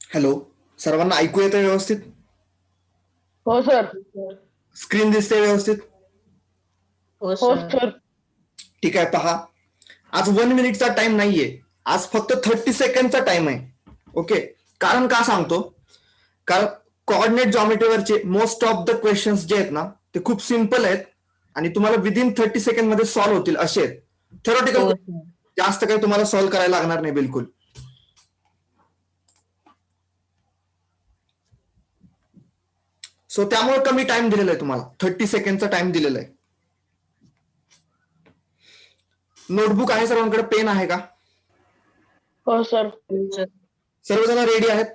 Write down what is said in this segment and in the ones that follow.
Hello, सर्वांना ऐकू येतं व्यवस्थित? हो सर. स्क्रीन दिसते व्यवस्थित? हो हो सर. सर. ठीक आहे, पहा, आज 1 मिनिटचा टाइम नाहीये, आज फक्त 30 सेकंडचा टाइम आहे. ओके, कारण का सांगतो? कारण कोऑर्डिनेट जॉमेट्रीवरचे मोस्ट ऑफ द क्वेश्चन्स जे आहेत ना ते खूप सिम्पल आहेत आणि तुम्हाला विदिन 30 सेकंड मध्ये सॉल्व्ह होतील असे आहेत. थेरॉटिकल हो सर. जास्त काही तुम्हाला सॉल्व्ह करायला लागणार नाही बिलकुल. सो त्यामुळे कमी टाइम दिलेला आहे, तुम्हाला 30 सेकंडचा टाइम दिलेला आहे. नोटबुक आहे सर्वांकडे? पेन आहे का? हो सर. सर्वजण रेडी आहेत?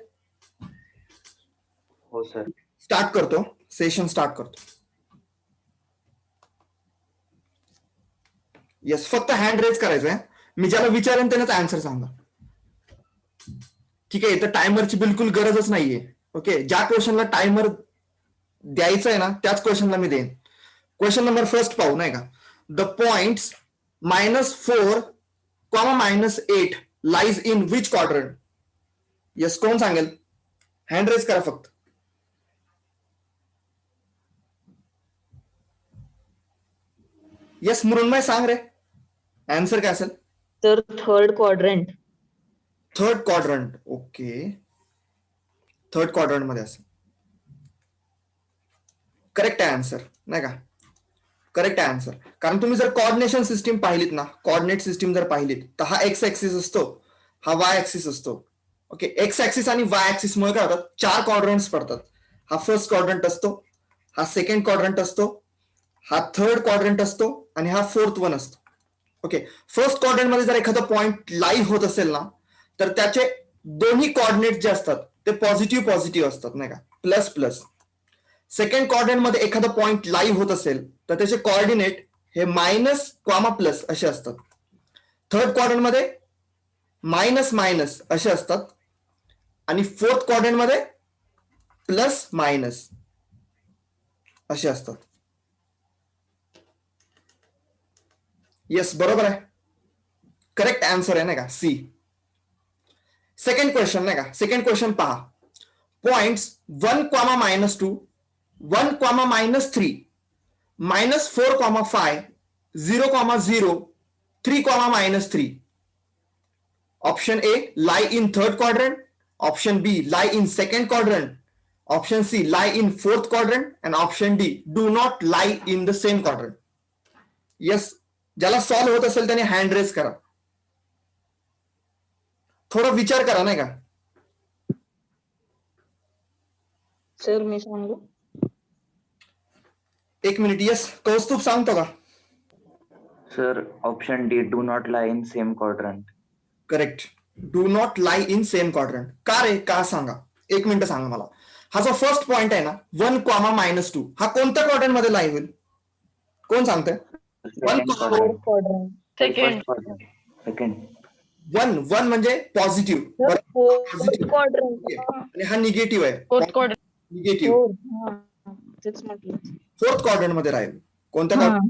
हो सर. स्टार्ट करतो, सेशन स्टार्ट करतो. येस, फक्त हँड रेज करायचंय. मी ज्याला विचारेन त्यानेच आन्सर सांगा. ठीक आहे, इथं टायमरची बिलकुल गरजच नाहीये. ओके, ज्या क्वेश्चनला टायमर द्यायचा आहे ना त्याच क्वेश्चनला मी देईन. क्वेश्चन नंबर फर्स्ट पाहू, नाही का? The points -4, -8 lies in which quadrant? Yes, कोण सांगेल? हँड रेज करा फक्त. येस, मृण्मय सांग रे, आन्सर काय असेल? तर third quadrant. Third quadrant. Okay, third quadrant मध्ये असेल. करेक्ट आहे आन्सर, नाही का? करेक्ट आहे आन्सर. कारण तुम्ही जर कोऑर्डिनेशन सिस्टीम पाहिलीत ना, कोऑर्डिनेट सिस्टीम जर पाहिलीत तर हा एक्स ऍक्सिस असतो, हा वाय ऍक्सिस असतो. ओके, एक्स ऍक्सिस आणि वाय ऍक्सिस मुळे काय होतात? 4 क्वाड्रंट्स पडतात. हा फर्स्ट क्वाड्रंट असतो, हा सेकंड क्वाड्रंट असतो, हा थर्ड क्वाड्रंट असतो आणि हा फोर्थ वन असतो. ओके, फर्स्ट क्वाड्रंट मध्ये जर एखादा पॉइंट लाईव्ह होत असेल ना तर त्याचे दोन्ही कोऑर्डिनेट जे असतात ते पॉझिटिव्ह पॉझिटिव्ह असतात, नाही का? Plus plus. सेकंड क्वाड्रंट मध्ये एखादा पॉइंट लाईव्ह होत असेल तर त्याचे कोऑर्डिनेट हे मायनस कॉमा प्लस असे असतात. थर्ड क्वाड्रंट मध्ये मायनस मायनस असे असतात आणि फोर्थ क्वाड्रंट मध्ये प्लस मायनस असे असतात. येस, बरोबर आहे, करेक्ट आन्सर आहे, नाही का? सी. सेकंड क्वेश्चन, नाही का? सेकंड क्वेश्चन पहा. Points 1, -2, 1, -3, -4, 5, 0, 0, 3, -3. Option A, lie in third quadrant. Option B, lie in second quadrant. Option C, lie in fourth quadrant. And option D, do not lie in the same quadrant. Yes, ज्याला solve होत असेल त्याने hand raise करा. थोडा विचार करा, नाही का? सर मी सांगू? एक मिनिट. येस, कौस्तुभ सांगतो का? Sir, option D, do not lie in same quadrant. Correct, do not lie in same quadrant. का रे, का सांगा? एक मिनिट सांगा मला. हा जो फर्स्ट पॉइंट आहे ना 1, -2, हा कोणत्या क्वाड्रंट मध्ये लाई होईल? कोण सांगतंय? Second quadrant. सेकंड. सेकंड. 1 म्हणजे पॉझिटिव्ह आणि हा निगेटिव्ह आहे. Fourth quadrant. निगेटिव्ह तेच म्हटलं. फोर्थ क्वाड्रंट मध्ये राहील. कोणत्या क्वाड्रंट?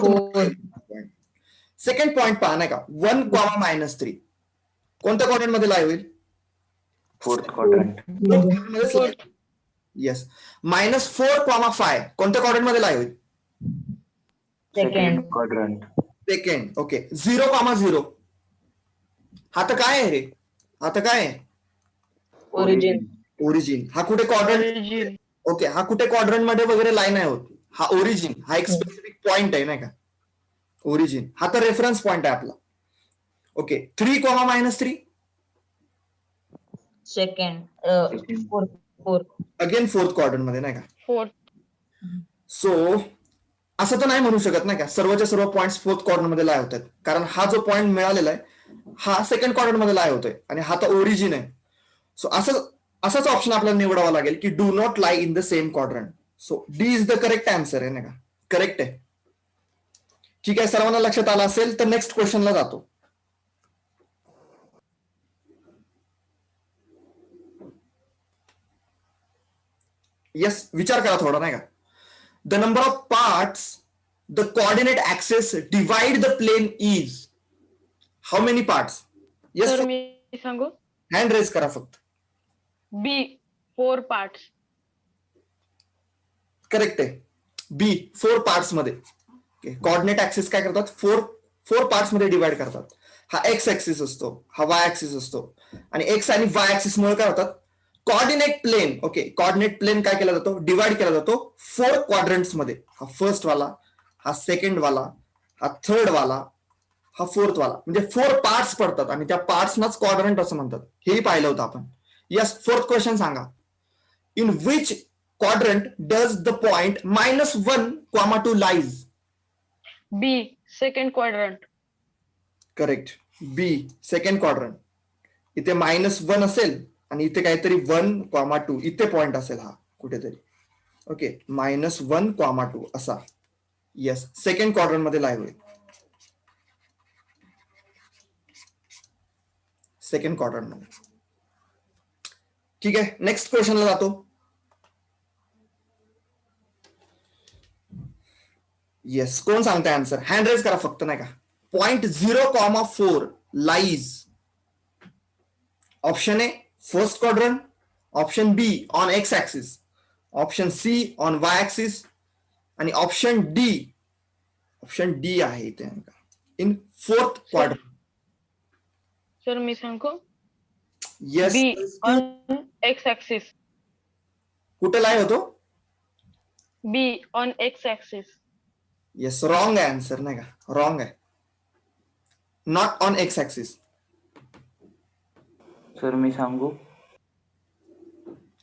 फोर्थ. सेकंड पॉइंट पहा, नाही का? 1, -3 कोणत्या क्वाड्रंट मध्ये लाई होईल? Fourth quadrant. येस. -4, 5 कोणत्या क्वाड्रंट मध्ये लाई होईल? Second quadrant. सेकंड. ओके, 0, 0 हा तर काय आहे रे? हा तर काय आहे? ओरिजिन. ओरिजिन. हा कुठे क्वाड्रंट? ओरिजिन. ओके, हा कुठे क्वाड्रंट मध्ये वगैरे लाईन नाही होत. हा ओरिजिन, हा एक स्पेसिफिक पॉइंट आहे, नाही का? ओरिजिन हा तर रेफरन्स पॉइंट आहे आपला. Okay, 3, -3 second. Fourth. Again fourth quadrant मध्ये, नाही का? फोर्थ. सो असं तर नाही म्हणू शकत, नाही का, सर्वच्या सर्व पॉइंट फोर्थ क्वाड्रंट मध्ये लाय होतात. कारण हा जो पॉइंट मिळालेला आहे हा सेकंड क्वाड्रंट मध्ये लाय होतोय आणि हा तर ओरिजिन आहे. सो असाच ऑप्शन आपल्याला निवडावा लागेल की do not lie in the same quadrant. So D is the correct answer आहे, नाही का? करेक्ट आहे. ठीक आहे, सर्वांना लक्षात आलं असेल तर नेक्स्ट क्वेश्चनला जातो. येस, विचार करा थोडा, नाही का? The number of parts the coordinate axes divide the plane is how many parts? Yes, sir मी सांगू? हँड रेज करा फक्त. B 4 parts. करेक्ट आहे. बी 4 पार्ट्स मध्ये कॉर्डिनेट ऍक्सिस काय करतात, फोर पार्ट्स मध्ये डिवाइड करतात. हा एक्स ऍक्सिस असतो, हा वाय ऍक्सिस असतो, आणि एक्स आणि वाय ऍक्सिस मुळे काय होतात, coordinate plane. Okay, coordinate plane काय केला जातो, डिवाइड केला जातो 4 क्वाड्रंट्स मध्ये. हा फर्स्ट वाला, हा सेकंड वाला, हा थर्ड वाला, हा फोर्थ वाला, म्हणजे 4 पार्ट्स पडतात आणि त्या पार्ट्सनाच क्वाड्रंट असं म्हणतात. हेही पाहिलं होतं आपण. यस, फोर्थ क्वेश्चन सांगा. In which quadrant does the point -1, 2 lies? B second quadrant. Correct, B second quadrant. इथे -1 असेल आणि इथे काहीतरी 1, 2 इथे पॉइंट असेल हा कुठेतरी. ओके, -1, 2 असा. येस, सेकंड क्वाड्रंट मध्ये लाईव्ह होईल. सेकंड क्वाड्रंट मध्ये. ठीक आहे, नेक्स्ट क्वेश्चनला जातो. येस, कोण सांगताय आन्सर, हँड रेज करा फक्त, नाही का. .0,4 lies. Option A first quadrant, option B on X axis, option C on Y axis, आणि ऑप्शन डी आहे इथे इन फोर्थ क्वाड्रंट. सर मी सांगू. Yes, B on x axis. कुठे लाईव्ह होतो. B on x axis. Yes, wrong आहे answer, नाही का, रॉंग आहे. Not on X axis. Sir मी सांगू.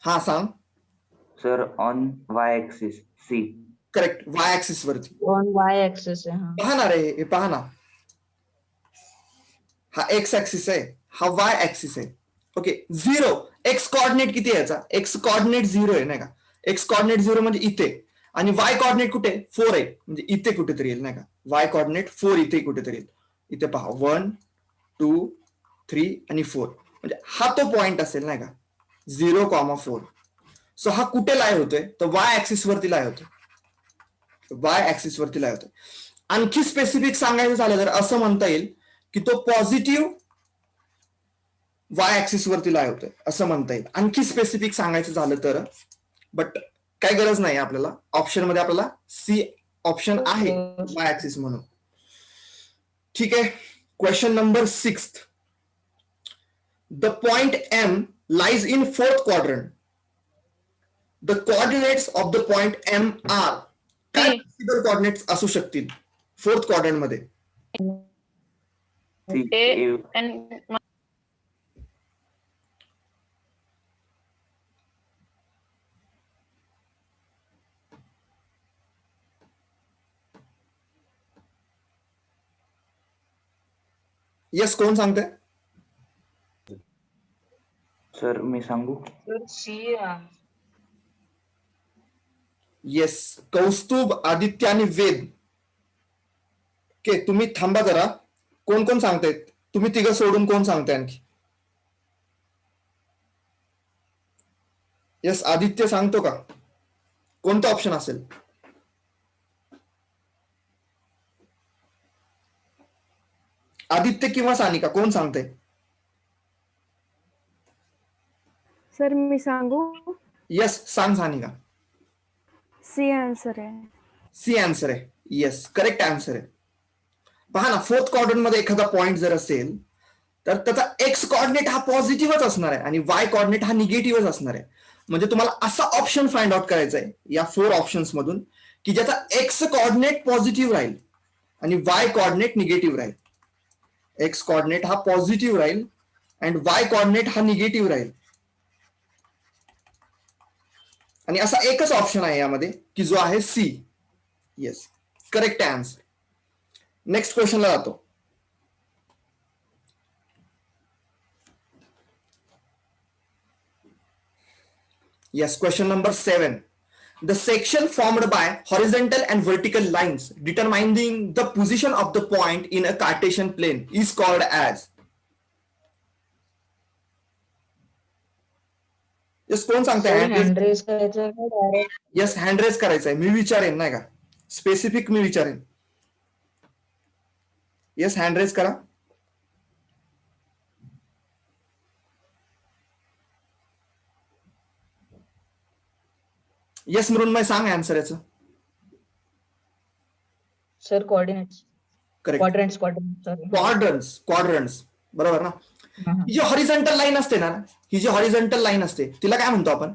हा सांग. Sir on Y axis, C. Correct, Y axis वरती. ऑन वाय ऍक्सिस आहे. हा पहा ना रे, हे पहा ना, हा एक्स ऍक्सिस आहे, हा वाय ऍक्सिस आहे. ओके, 0 एक्स कॉर्डिनेट किती आहे याचा, एक्स कॉर्डिनेट 0 आहे, नाही का. एक्स कॉर्डिनेट 0 म्हणजे इथे, आणि वाय कॉर्डिनेट कुठे 4 आहे, म्हणजे इथे कुठेतरी येईल, नाही का. वाय कॉर्डिनेट 4 इथे कुठेतरी येईल. इथे पहा 1, 2, 3 आणि 4, म्हणजे हा तो पॉइंट असेल, नाही का, 0,4. सो हा कुठे लाय होतोय, तर वाय ऍक्सिस वरती लाय होतोय. वाय ऍक्सिस वरती लाय होतोय. आणखी स्पेसिफिक सांगायचं झालं तर असं म्हणता येईल की तो पॉझिटिव्ह वाय ऍक्सिस वरती लाय होतोय, असं म्हणता येईल आणखी स्पेसिफिक सांगायचं झालं तर. बट काय गरज नाही आपल्याला, ऑप्शन मध्ये आपल्याला सी ऑप्शन आहे वाय ऍक्सिस म्हणून. ठीक आहे, question number 6. The point M lies in fourth quadrant. The coordinates of the point M are. काय पॉसिबल कोऑर्डिनेट्स असू शकतील फोर्थ क्वाड्रंट मध्ये. A and येस, कोण सांगतंय. सर मी सांगू. Sir C. Yes, Kaustubh, Aditya आणि वेद. ओके, तुम्ही थांबा जरा. कोण कोण सांगतायत, तुम्ही तिघं सोडून कोण सांगताय आणखी. येस, आदित्य सांगतो का, कोणतं ऑप्शन असेल. आदित्य किंवा सानिका, कोण सांगतंय. सर मी सांगू. येस, सांग सानिका. सी आन्सर आहे. सी आन्सर आहे. येस, करेक्ट आन्सर आहे. पहा ना, फोर्थ क्वाड्रंट मध्ये एखादा पॉइंट जर असेल तर त्याचा एक्स कॉर्डिनेट हा पॉझिटिव्हच असणार आहे आणि वाय कॉर्डिनेट हा निगेटिव्हच असणार आहे. म्हणजे तुम्हाला असा ऑप्शन फाइंड आउट करायचा आहे या 4 ऑप्शन्स मधून की ज्याचा एक्स कॉर्डिनेट पॉझिटिव्ह राहील आणि वाय कॉर्डिनेट निगेटिव्ह राहील. एक्स कॉर्डिनेट हा पॉझिटिव्ह राहील अँड वाय कॉर्डिनेट हा निगेटिव्ह राहील. आणि असा एकच ऑप्शन आहे यामध्ये की जो आहे C. Yes, correct answer. Next क्वेश्चनला जातो. Yes, question number 7. The section formed by horizontal and vertical lines determining the position of the point in a Cartesian plane is called as. Yes, कोण सांगताय. Hand raise करायचं का direct. Yes, hand raise करायचा आहे, मी विचारेन, नाही का, specific मी विचारेन. येस, हँड रेज करा. येस मृण्मय सांग आन्सर याचं. Sir coordinates correct. Quadrants sorry. Quadrants बरोबर ना. ही जी हॉरिझॉन्टल लाईन असते ना, ही जी हॉरिझॉन्टल लाईन असते तिला काय म्हणतो आपण?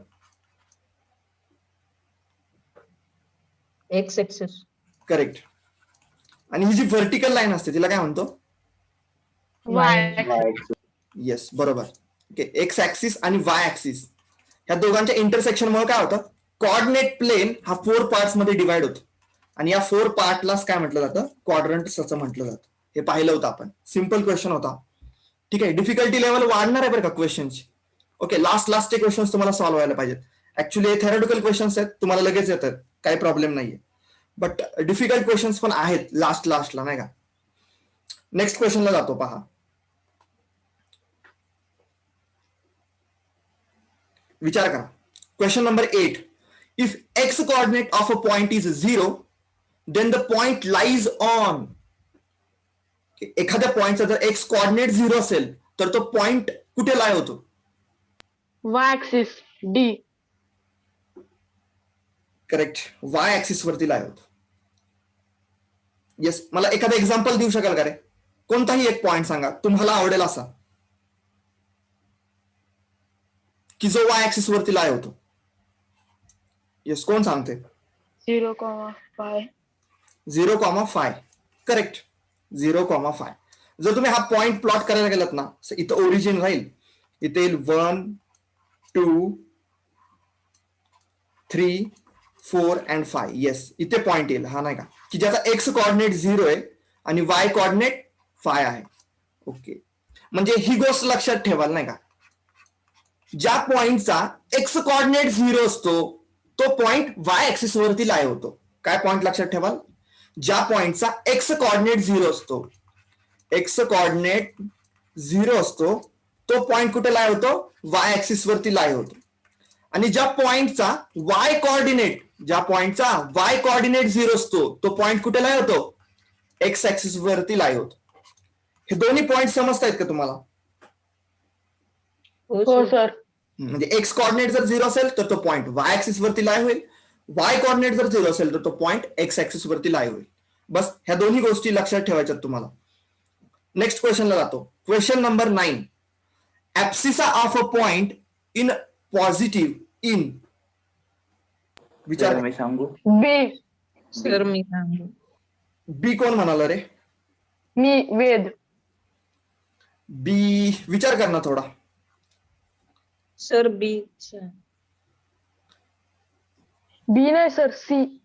X axis. करेक्ट. आणि ही जी व्हर्टिकल लाईन असते तिला काय म्हणतो? वाय येस बरोबर. ओके. एक्स ऍक्सिस आणि वाय ऍक्सिस ह्या दोघांच्या इंटरसेक्शन मुळे काय होतं? कोऑर्डिनेट प्लेन हा 4 पार्ट्स मध्ये डिवाइड होतो आणि या 4 पार्टलाच काय म्हटलं जातं? क्वाड्रंट्स असं म्हटलं जातं. हे पाहिलं होतं आपण. सिम्पल क्वेश्चन होता. ठीक आहे. डिफिकल्टी लेवल वाढणार आहे बरं का क्वेश्चनची. ओके. लास्टचे क्वेश्चन तुम्हाला सॉल्व्ह व्हायला पाहिजेत. ऍक्च्युली हे थेरॉटिकल क्वेश्चन्स आहेत, तुम्हाला लगेच येतात, काही प्रॉब्लेम नाहीये. बट डिफिकल्ट क्वेश्चन्स पण आहेत लास्टला नाही का. नेक्स्ट क्वेश्चनला जातो पहा. विचार करा. Question number 8. If X coordinate of a point is 0 then the point lies on. एखाद्या पॉइंटचा जर एक्स कोऑर्डिनेट 0 असेल तर तो पॉइंट कुठे लाय होतो? Y axis D. Correct. Y axis वरती लाय होतो. येस. मला एखादं एक्झाम्पल देऊ शकाल का रे? कोणताही एक पॉइंट सांगा तुम्हाला आवडेल असा की जो वाय ऍक्सिस वरती लाय होतो. येस. कोण सांगते? 0,5. 0,5. करेक्ट. 0,5. जर तुम्ही हा पॉइंट प्लॉट करायला गेलात ना, इथं ओरिजिन राहील, इथे येईल 1 2 3 4 अँड 5. येस. इथे पॉइंट येईल हा नाही का, की ज्याचा एक्स कोऑर्डिनेट 0 आहे आणि वाय कोऑर्डिनेट 5 आहे. ओके. म्हणजे ही गोष्ट लक्षात ठेवाल नाही का, ज्या पॉइंटचा एक्स कोऑर्डिनेट 0 असतो तो पॉइंट वाय ऍक्सिस वरती लाय होतो. काय पॉइंट लक्षात ठेवाल? ज्या पॉइंटचा एक्स कोऑर्डिनेट 0 असतो, एक्स कोऑर्डिनेट 0 असतो तो पॉइंट कुठे लाय होतो? वाय ऍक्सिस वरती लाय होतो. आणि ज्या पॉइंटचा वाय कोऑर्डिनेट 0 असतो तो पॉइंट कुठे लाय होतो? एक्स ऍक्सिस वरती लाय होतो. हे दोन्ही पॉइंट समजतायत का तुम्हाला? हो सर. म्हणजे एक्स कोऑर्डिनेट जर 0 असेल तर तो पॉइंट वाय ऍक्सिस वरती लाय होईल, वाय कोऑर्डिनेट जर 0 असेल तर तो पॉइंट एक्स ऍक्सिस वरती लाय होईल. बस ह्या दोन्ही गोष्टी लक्षात ठेवायच्यात तुम्हाला. नेक्स्ट क्वेश्चनला जातो. Question number 9. Abscissa of a point in positive in. विचार. मी सांगू? बी. सर मी सांगू. बी कोण म्हणाला रे? मी वेद. बी विचार कर ना थोडा. Sir B. बी नाही sir, C.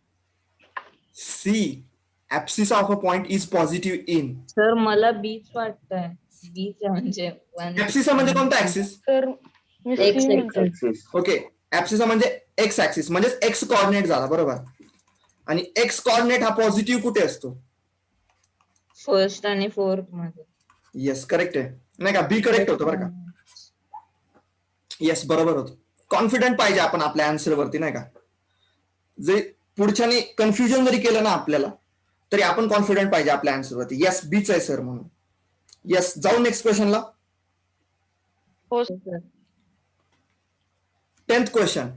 C. Abscissa of a point is positive in. Sir मला बीच वाटतंय. बीच म्हणजे ऍब्सिसा म्हणजे कोणता ऍक्सिस? सर मी X सी म्हणतो. ऍक्सिस. ओके. ऍब्सिसा म्हणजे एक्स ऍक्सिस म्हणजे एक्स कोऑर्डिनेट झाला बरोबर. आणि एक्स कोऑर्डिनेट हा पॉझिटिव्ह कुठे असतो? फर्स्ट आणि फोर्थ मध्ये. येस करेक्ट आहे नाही का. बी करेक्ट होतं बरं का. येस बरोबर होतं. कॉन्फिडंट पाहिजे आपण आपल्या आन्सर वरती नाही का. जे पुढच्याने कन्फ्युजन जरी केलं ना आपल्याला तरी आपण कॉन्फिडंट पाहिजे आपल्या आन्सर वरती. येस बीच आहे सर म्हणून. येस. जाऊ नेक्स्ट क्वेश्चनला. हो sir 10th question.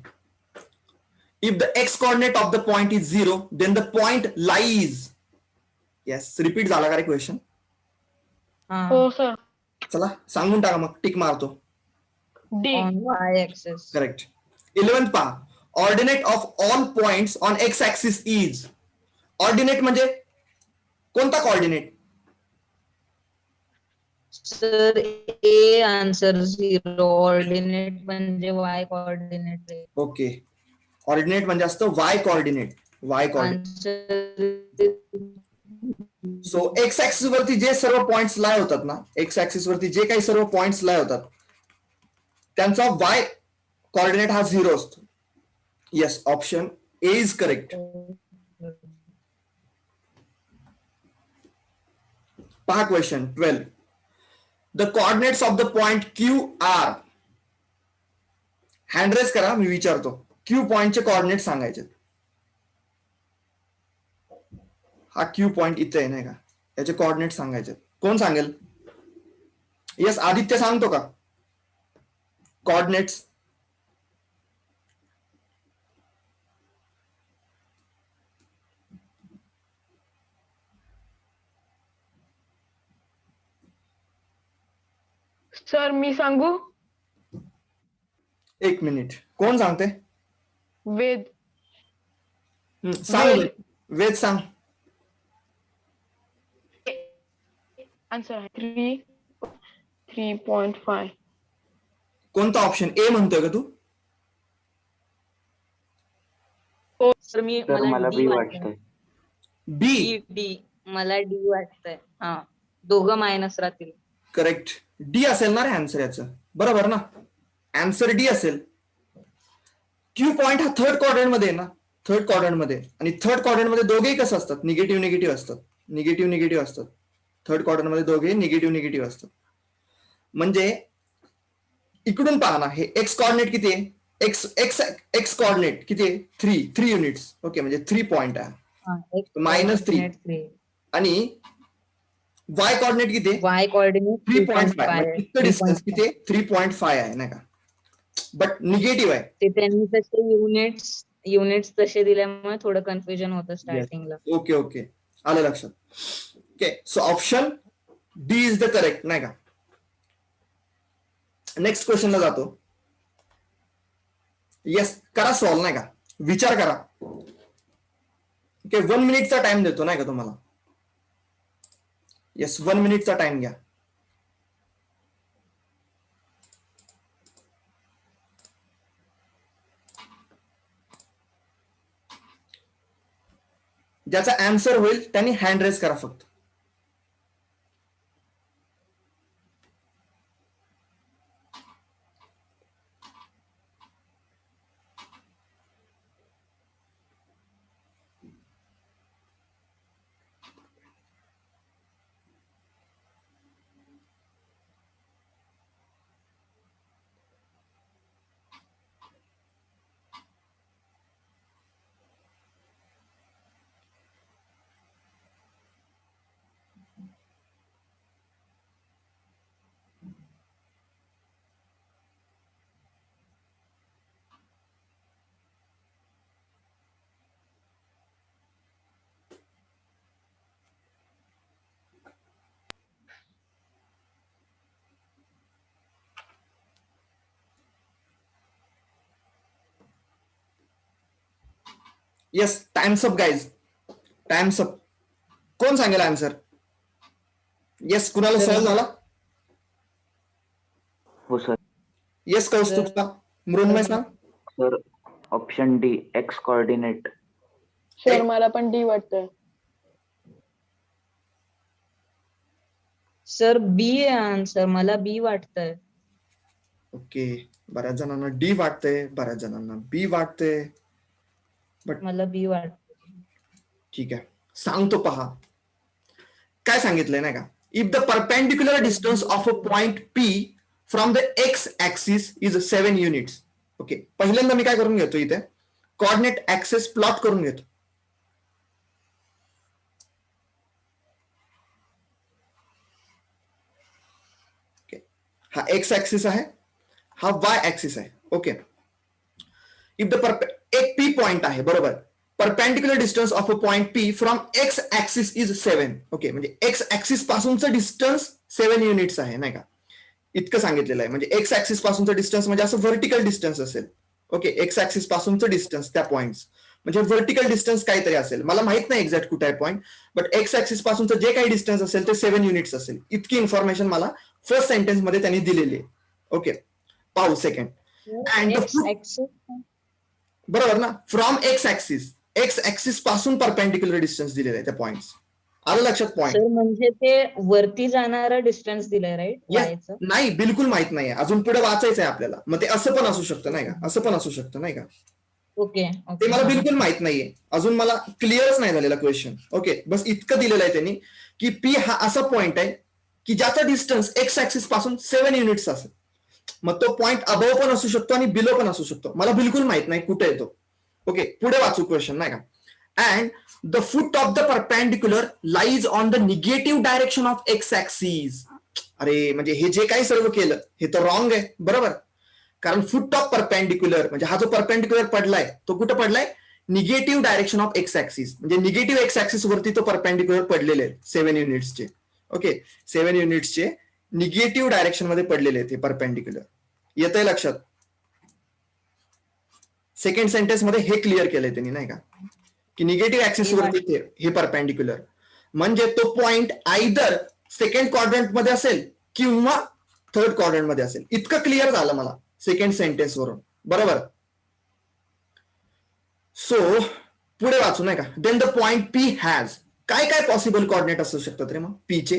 If the x coordinate of the point is 0, then the point lies. Yes, repeat झाला का रे क्वेश्चन? हो सर. चला सांगून टाका मग टिक मारतो. D. On Y axis. Correct. 11th पहा. Ordinate of all points on x axis is. Ordinate म्हणजे कोणता कोऑर्डिनेट? सर ए आन्सर 0. ऑर्डिनेट म्हणजे वाय कोऑर्डिनेट. ओके. ऑर्डिनेट म्हणजे असतं Y coordinate. Y coordinate. So x axis वरती जे सर्व पॉइंट्स लाय होतात ना, एक्स ऍक्सिस वरती जे काही सर्व पॉइंट्स लाय होतात त्यांचा वाय कोऑर्डिनेट हा 0 असतो. Yes option A is correct. पहा question 12. The coordinates of the point Q are. Hand raise करा मी विचारतो. क्यू पॉइंटचे कोऑर्डिनेट सांगायचे. हा क्यू पॉइंट इथे आहे नाही का, याचे कोऑर्डिनेट सांगायचे. कोण सांगेल? येस आदित्य सांगतो का कोऑर्डिनेट्स? सर मी सांगू? एक मिनिट, कोण सांगते? वेद. सांग वेद. वेद. वेद सांग. आन्सर आहे 3.5. कोणता ऑप्शन ए म्हणतोय का तू? सर सर मला डी बी वाटतंय. वाटतंय. बी. डी मला डी वाटतंय. हा, दोघं मायनस राहतील. करेक्ट, डी असेल ना रे आन्सर याचं, बरोबर ना? आन्सर डी असेल. क्यू पॉइंट हा थर्ड क्वाड्रंट मध्ये आहे ना, थर्ड क्वाड्रंट मध्ये. आणि थर्ड क्वाड्रंट मध्ये दोघेही कसं असतात? निगेटिव्ह निगेटिव्ह असतात. निगेटिव्ह निगेटिव्ह असतात. थर्ड क्वाड्रंट मध्ये दोघे निगेटिव्ह निगेटिव्ह असतात. म्हणजे इकडून पहा ना, हे एक्स कॉर्डिनेट किती आहे? एक्स एक्स एक्स कॉर्डिनेट किती आहे? 3 युनिट्स. ओके, म्हणजे 3 पॉइंट आहे. -3. आणि वाय कॉर्डिनेट किती आहे? Y coordinate 3.5. इतकं डिस्टन्स किती आहे? 3.5 आहे नाही का? बट निगेटिव्ह आहे. ते त्यांनी तसे युनिट्स तसे दिल्यामुळे थोडं कन्फ्युजन होतं स्टार्टिंगला. ओके ओके, आलं लक्षात. Okay, so option D is the correct नाही का? नेक्स्ट क्वेश्चनला जातो. येस, करा सॉल्व नाही का? विचार करा. ओके, 1 मिनिटचा टाइम देतो नाही का तुम्हाला? येस, 1 मिनिटचा टाइम घ्या. ज्याचा आन्सर होईल त्यांनी हँड रेज करा फक्त. Yes, times up guys, times up. कोण सांगेल आन्सर? येस, कुणाला सॉल्व झाला? हो सर. येस, कौस्तुभला. मृण्मय सांग. Sir option D x coordinate. Sir मला पण डी वाटतंय. सर बी आहे आन्सर. मला बी वाटतंय. ओके, बऱ्याच जणांना डी वाटतंय, बऱ्याच जणांना बी वाटतंय. मला बी वाटतंय. ठीक आहे, सांगतो पहा. काय सांगितलंय नाही का? If the perpendicular distance of a point P from the x axis is 7 units. Okay, पहिल्यांदा मी काय करून घेतो, इथे कोऑर्डिनेट ऍक्सेस प्लॉट करून घेतो. हा एक्स ऍक्सिस आहे, हा वाय ऍक्सिस आहे. ओके, इफ द एक पी पॉइंट आहे, बरोबर. Perpendicular distance of a point P from x axis is 7. Okay, म्हणजे एक्स ऍक्सिस पासूनचं डिस्टन्स 7 युनिट्स आहे नाही का? इतकं सांगितलेलं आहे. म्हणजे एक्स ऍक्सिस पासूनचं डिस्टन्स म्हणजे असं व्हर्टिकल डिस्टन्स असेल. ओके, एक्स ऍक्सिस पासूनचं डिस्टन्स त्या पॉइंट्स म्हणजे व्हर्टिकल डिस्टन्स काहीतरी असेल. मला माहित नाही एक्झॅक्ट कुठे आहे पॉईंट, बट एक्स ऍक्सिस पासूनचं जे काही डिस्टन्स असेल ते 7 युनिट्स असेल. इतकी इन्फॉर्मेशन मला फर्स्ट सेंटेन्स मध्ये त्यांनी दिलेली आहे. ओके, पाहू सेकंड. अँड बरोबर ना, फ्रॉम एक्स ऍक्सिस पासून परपेंडिक्युलर डिस्टन्स दिलेलं आहे त्या पॉइंट्स. आलं लक्षात पॉइंट? सर म्हणजे ते वरती जाणारं डिस्टन्स दिलंय राईट? वायचं नाही, बिलकुल माहित नाहीये, अजून पुढे वाचायचं आहे आपल्याला. मग ते असं पण असू शकतं नाही का? असं पण असू शकतं नाही का? ओके, ते मला बिलकुल माहित नाहीये, अजून मला क्लिअरच नाही झालेला क्वेश्चन. ओके, बस इतकं दिलेलं आहे त्यांनी की पी हा असा पॉइंट आहे की ज्याचा डिस्टन्स एक्स ऍक्सिस पासून 7 युनिट्स असेल. मग तो पॉइंट अबव पण असू शकतो आणि बिलो पण असू शकतो. मला बिलकुल माहित नाही कुठे येतो. ओके, पुढे वाचू क्वेश्चन नाही का? And the foot of the perpendicular lies on the negative direction of x axis. अरे, म्हणजे हे जे काही सर्व केलं हे तर रॉंग आहे, बरोबर. कारण फुट ऑफ परपेंडिक्युलर म्हणजे हा जो परपेंडिक्युलर पडलाय तो कुठं पडलाय? Negative direction of x axis. म्हणजे निगेटिव्ह एक्स ऍक्सिस वरती तो परपेंडिक्युलर पडलेले आहेत 7 युनिट्सचे. ओके, 7 युनिट्सचे निगेटिव्ह डायरेक्शन मध्ये पडलेले आहेत हे परपेंडिक्युलर. येतंय लक्षात? सेकंड सेंटेन्स मध्ये हे क्लिअर केलंय त्यांनी नाही का, की निगेटिव्ह ऍक्सिस वरती हे परपेंडिक्युलर म्हणजे तो पॉइंट आयदर सेकंड क्वाड्रंट मध्ये असेल किंवा थर्ड क्वाड्रंट मध्ये असेल. इतकं क्लिअर झालं मला सेकंड सेंटेन्स वरून. बरोबर. सो पुढे वाचू नाही का. Then the point P has काय काय पॉसिबल कोऑर्डिनेट असू शकतात रे मग पी चे?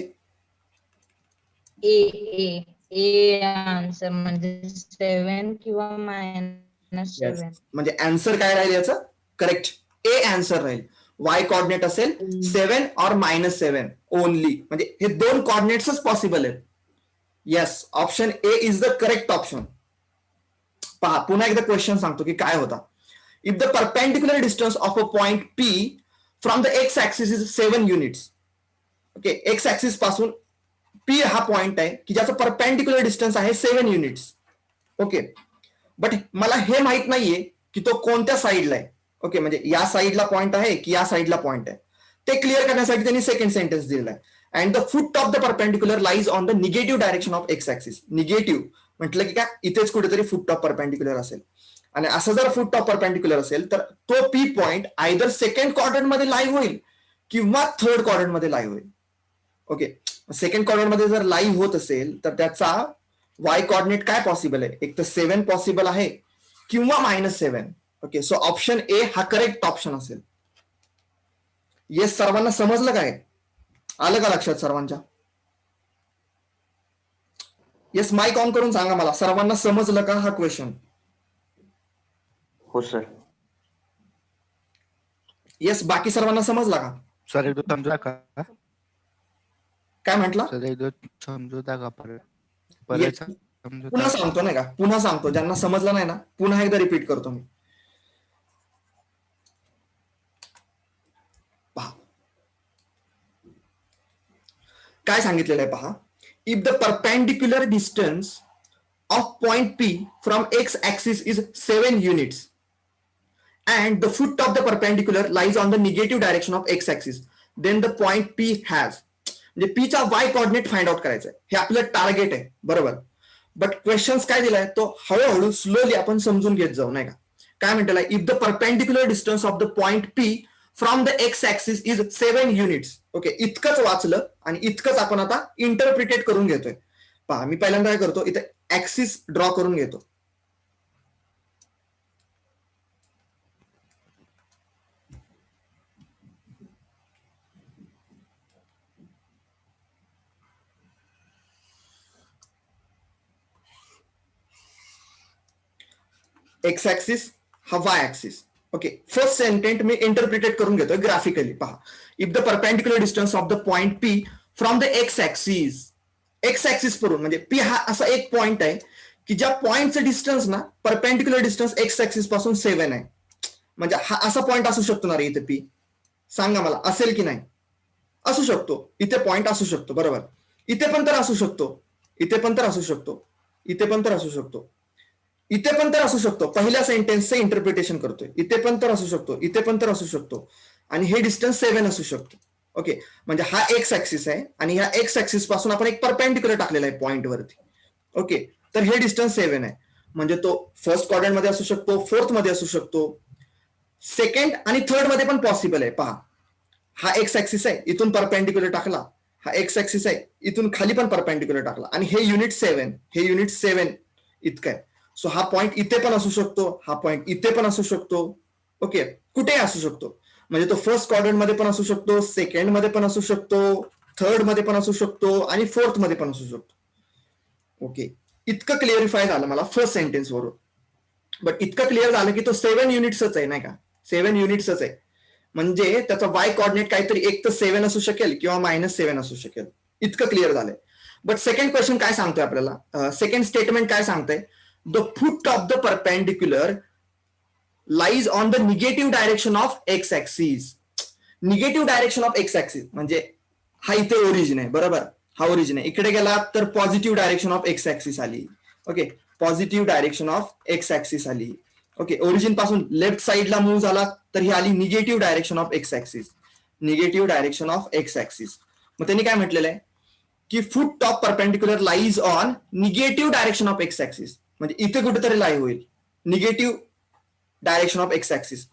ए आन्सर म्हणजे 7 किंवा -7. म्हणजे आन्सर काय राहील याचं? करेक्ट, ए आन्सर राहील. वाय कॉर्डिनेट असेल 7 और -7 ओनली, म्हणजे हे दोन कॉर्डिनेट्सच पॉसिबल आहेत. Yes, option A is the correct option. पहा पुन्हा एकदा क्वेश्चन सांगतो की काय होता. If the perpendicular distance of a point P from the x axis is 7 units. Okay, x axis पासून पी हा पॉइंट आहे की ज्याचं परपेंडिक्युलर डिस्टन्स आहे 7 युनिट्स. ओके, बट मला हे माहित नाहीये की तो कोणत्या साईडला आहे. ओके, म्हणजे या साईडला पॉइंट आहे की या साईडला पॉइंट आहे. ते क्लिअर करण्यासाठी त्यांनी सेकंड सेंटेन्स दिलेला आहे. And the foot of the perpendicular lies on the negative direction of x axis. Negative म्हटलं की काय, इथेच कुठेतरी फुट ऑफ परपेंडिक्युलर असेल. आणि असं जर फुट ऑफ परपेंडिक्युलर असेल तर तो P point either second quadrant मध्ये लाईव्ह होईल किंवा थर्ड क्वाड्रंट मध्ये लाईव्ह होईल. ओके, सेकंड क्वाड्रंट मध्ये जर लाईव्ह होत असेल तर त्याचा वाय कॉर्डिनेट काय पॉसिबल आहे? एक तर 7 पॉसिबल आहे किंवा -7. ओके, सो ऑप्शन ए हा करेक्ट ऑप्शन असेल. येस, सर्वांना समजलं काय? आलं का लक्षात सर्वांच्या? येस, माईक ऑन करून सांगा मला, सर्वांना समजलं का हा क्वेश्चन? हो सर. येस, बाकी सर्वांना समजला का? सर एकदा समजा का? काय म्हटलं? सर एकदा समजूता का परत? Yes. पुन्हा सांगतो नाही का, पुन्हा सांगतो. ज्यांना समजलं नाही ना, पुन्हा एकदा रिपीट करतो मी. पहा काय सांगितलेलं आहे पहा. If the perpendicular distance of point P from x axis is 7 units and the foot of the perpendicular lies on the negative direction of x axis, then the point P has, म्हणजे P चा y coordinate find out करायचा आहे. हे आपलं target आहे. बरोबर. But questions काय दिलाय तो हळूहळू स्लोली आपण समजून घेत जाऊ नाही का. काय म्हटलेलं आहे? If the perpendicular distance of the point P from the x axis is 7 units. Okay, इतकंच वाचलं आणि इतकंच आपण आता इंटरप्रिटेट करून घेतोय. पहा मी पहिल्यांदा काय करतो, इथे ऍक्सिस ड्रॉ करून घेतो. एक्स ऍक्सिस हा y axis. Okay, first sentence मी इंटरप्रिटेट करून घेतोय ग्राफिकली. पहा, if the perpendicular distance of the point P from the x axis, x axis वरून म्हणजे पी हा असा एक पॉइंट आहे की ज्या पॉइंटचं डिस्टन्स ना परपेंडिक्युलर डिस्टन्स एक्स ऍक्सिस पासून 7 आहे. म्हणजे हा असा पॉइंट असू शकतो ना रे इथे पी? सांगा मला, असेल की नाही? असू शकतो. इथे पॉइंट असू शकतो. बरोबर. इथे पण तर असू शकतो, इथे पण तर असू शकतो, इथे पण तर असू शकतो, इथे पण तर असू शकतो. पहिल्या सेंटेन्सचं इंटरप्रिटेशन करतोय. इथे पण तर असू शकतो, इथे पण तर असू शकतो, आणि हे डिस्टन्स 7 असू शकतो. ओके, म्हणजे हा एक्स ऍक्सिस आहे आणि ह्या एक्स ऍक्सिस पासून आपण एक परपेंडिक्युलर टाकलेला आहे पॉइंट वरती. ओके, तर हे डिस्टन्स 7 आहे. म्हणजे तो फर्स्ट क्वाड्रंट मध्ये असू शकतो, फोर्थ मध्ये असू शकतो, सेकंड आणि थर्ड मध्ये पण पॉसिबल आहे. पहा, हा एक्स ऍक्सिस आहे, इथून परपेंडिक्युलर टाकला. हा एक्स ऍक्सिस आहे, इथून खाली पण परपेंडिक्युलर टाकला, आणि हे युनिट 7, हे युनिट 7 इतकं आहे. सो हा पॉइंट इथे पण असू शकतो, हा पॉइंट इथे पण असू शकतो. ओके, कुठेही असू शकतो. म्हणजे तो फर्स्ट क्वाड्रंट मध्ये पण असू शकतो, सेकंड मध्ये पण असू शकतो, थर्ड मध्ये पण असू शकतो, आणि फोर्थ मध्ये पण असू शकतो. ओके, इतकं क्लिअरिफाय झालं मला फर्स्ट सेंटेन्स वरून. बट इतकं क्लिअर झालं की तो 7 युनिट्सच आहे नाही का, 7 युनिट्सच आहे. म्हणजे त्याचा वाय कॉर्डिनेट काहीतरी एक तर 7 असू शकेल किंवा -7 असू शकेल. इतकं क्लिअर झालंय. बट सेकंड क्वेश्चन काय सांगतोय आपल्याला, सेकंड स्टेटमेंट काय सांगतंय? The foot of the perpendicular lies on the negative direction of x axis. Negative direction of x axis म्हणजे हा इथे ओरिजिन आहे. बरोबर, हा ओरिजिन आहे. इकडे गेला तर positive direction of x axis आली. Okay, positive direction of x axis आली. ओके, ओरिजिन पासून लेफ्ट साईडला मूव्ह झाला तर ही आली negative direction of x axis. Negative direction of x axis. मग त्यांनी काय म्हटलेलं आहे की foot top perpendicular lies on negative direction of x axis, म्हणजे इथे कुठेतरी लाई होईल negative direction of x axis.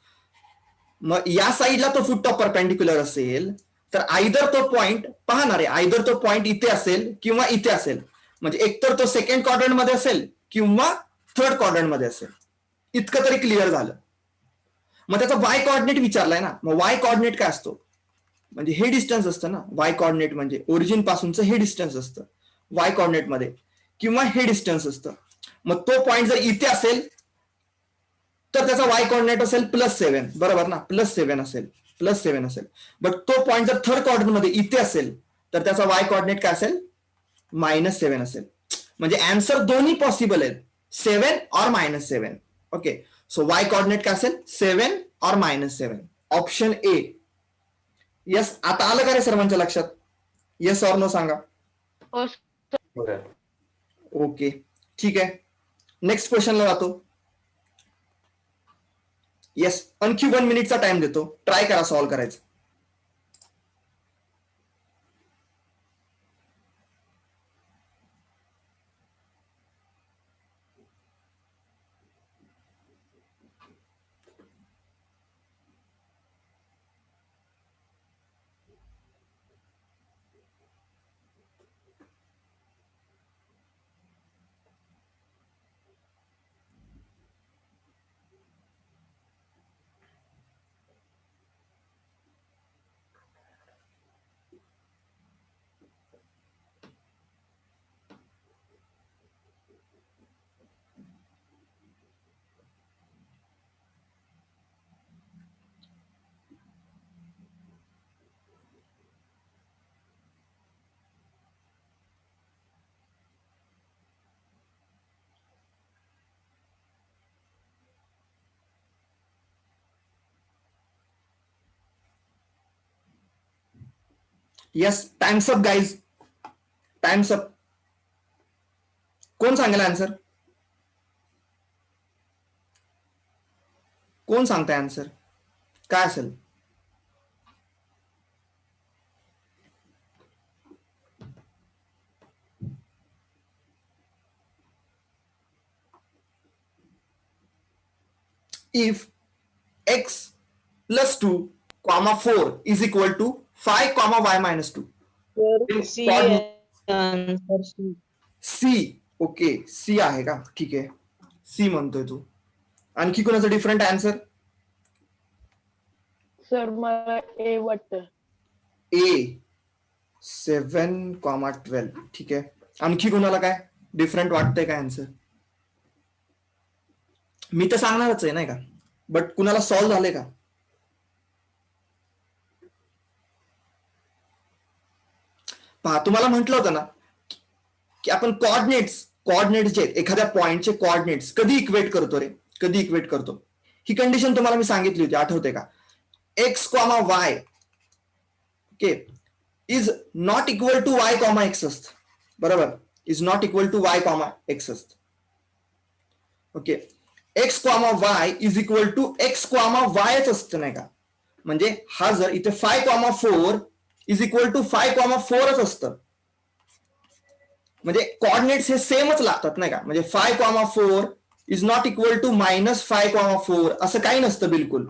मग या साईडला तो फुट टॉप परपेंडिक्युलर असेल तर आयदर तो पॉइंट पाहणार आहे, आयदर तो पॉइंट इथे असेल किंवा इथे असेल, म्हणजे एकतर तो सेकंड क्वाड्रंट मध्ये असेल किंवा थर्ड क्वाड्रंट मध्ये असेल. इतकं तरी क्लिअर झालं. मग त्याचा वाय कॉर्डिनेट विचारलाय ना, मग वाय कॉर्डिनेट काय असतो, म्हणजे हे डिस्टन्स असतं ना. वाय कॉर्डिनेट म्हणजे ओरिजिन पासूनचं हे डिस्टन्स असतं वाय कॉर्डिनेट मध्ये, किंवा हे डिस्टन्स असतं. मग तो पॉइंट जर इथे असेल तर त्याचा वाय कॉर्डिनेट असेल +7, बरोबर ना, +7 असेल. बट तो पॉइंट जर थर्ड क्वाड्रंट मध्ये इथे असेल तर त्याचा वाय कॉर्डिनेट काय असेल, -7 असेल. म्हणजे आन्सर दोन्ही पॉसिबल आहेत, 7 और -7. ओके, सो वाय कॉर्डिनेट काय असेल, 7 और -7. Option A. यस, आता आलं का रे सर्वांच्या लक्षात? येस और नो सांगा. हो बरं. ओके, ठीक आहे. नेक्स्ट क्वेश्चनला जातो. येस, आणखी 1 मिनिटचा टाइम देतो, ट्राय करा सॉल्व्ह करायचं. Yes, times up guys, times up. कोण सांगेल आन्सर? कोण सांगताय आन्सर काय असेल? If x plus 2, 4 is equal to 5, y minus 2. C Coordinate- answer C. C. Okay, C आहे का? ठीक आहे, सी म्हणतोय तू. आणखी कोणाचं डिफरंट आन्सर? सर मला ए वाटतं. ए 7, 12. ठीक आहे, आणखी कोणाला काय डिफरंट वाटतंय काय आन्सर? मी तर सांगणारच आहे नाही का, बट कुणाला सॉल्व्ह झाले का? पहा, तुम्हाला म्हटलं होतं ना की आपण कोऑर्डिनेट्स जे आहेत, एखाद्या पॉइंटचे कोऑर्डिनेट्स कधी इक्वेट करतो रे, कधी इक्वेट करतो? ही कंडिशन तुम्हाला मी सांगितली होती, आठवते का? x, y okay is not equal to y, x असतं, बरोबर, is not equal to y, x असतं. Okay, x, y is equal to x, y असतं नाही का? म्हणजे हा जर इथे 5, 4 इज इक्वल टू 5, 4च असतं, म्हणजे कोऑर्डिनेट्स हे सेमच लागतात नाही का? म्हणजे 5, 4 इज नॉट इक्वल टू -5, 4 असं काही नसतं बिलकुल.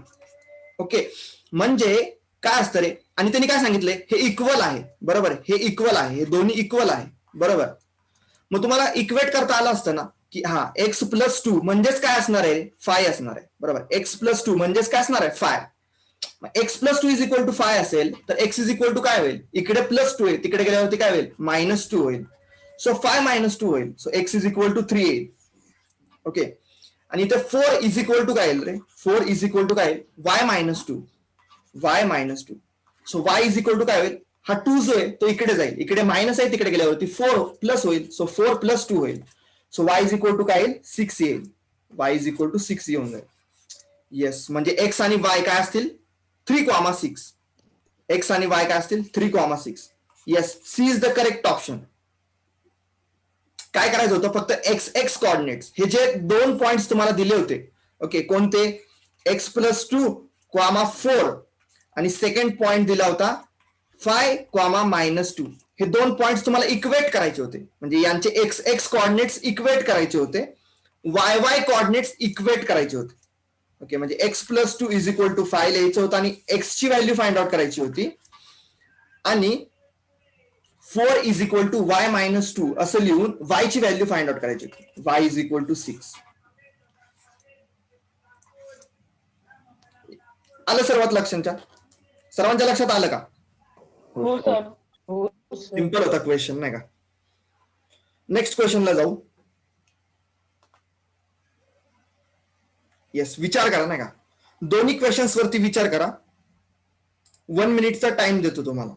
ओके, म्हणजे काय असतं रे? आणि त्यांनी काय सांगितलंय, हे इक्वल आहे, बरोबर, हे इक्वल आहे, हे दोन्ही इक्वल आहे, बरोबर. मग तुम्हाला इक्वेट करता आलं असतं ना की हा x+2 म्हणजेच काय असणार आहे, 5 असणार आहे, बरोबर. x+2 म्हणजेच काय असणार आहे, 5. x+2 इज इक्वल टू 5 असेल तर x इज इक्वल टू काय होईल, इकडे +2 आहे, तिकडे गेल्यावरती काय होईल, -2 होईल. सो 5 - 2 होईल, so x is equal to 3 येईल. ओके, आणि इथे 4 इज इक्वल टू काय येईल रे, 4 इज इक्वल टू काय, y -2. So y is equal to काय होईल, हा 2 जो आहे तो इकडे जाईल, इकडे मायनस आहे, तिकडे गेल्यावरती 4 प्लस होईल, सो 4 + 2 होईल. So y is equal to काय येईल, 6 येईल, y इज इक्वल टू 6 येऊन जाईल. येस, म्हणजे x आणि y काय असतील, 3,6. x आणि y काय असतील, 3,6. Yes, C is the correct option. काय करायचं होतं, फक्त x कोऑर्डिनेट्स, हे जे 2 पॉइंट्स तुम्हाला दिले होते, ओके, कोणते, x+2, 4 आणि सेकंड पॉइंट दिला होता 5, -2. हे दोन पॉइंट्स तुम्हाला इक्वेट करायचे होते, म्हणजे यांचे एक्स एक्स कॉर्डिनेट्स इक्वेट करायचे होते, वाय वाय कॉर्डिनेट्स इक्वेट करायचे होते. ओके, म्हणजे x+2 इज इक्वल टू 5 लिहायचं होतं आणि x ची व्हॅल्यू फाइंड आउट करायची होती आणि 4 इज इक्वल टू y-2 असं लिहून y ची व्हॅल्यू फाइंड आउट करायची होती, y इज इक्वल टू 6. आलं सर्वांच्या लक्षात आलं का? हो सर. हो सर. सिंपल होता क्वेश्चन नाही का? नेक्स्ट क्वेश्चनला जाऊ. येस, विचार करा नाही का, दोन्ही क्वेश्चन्स वरती विचार करा. 1 मिनिटचा टाइम देतो तुम्हाला.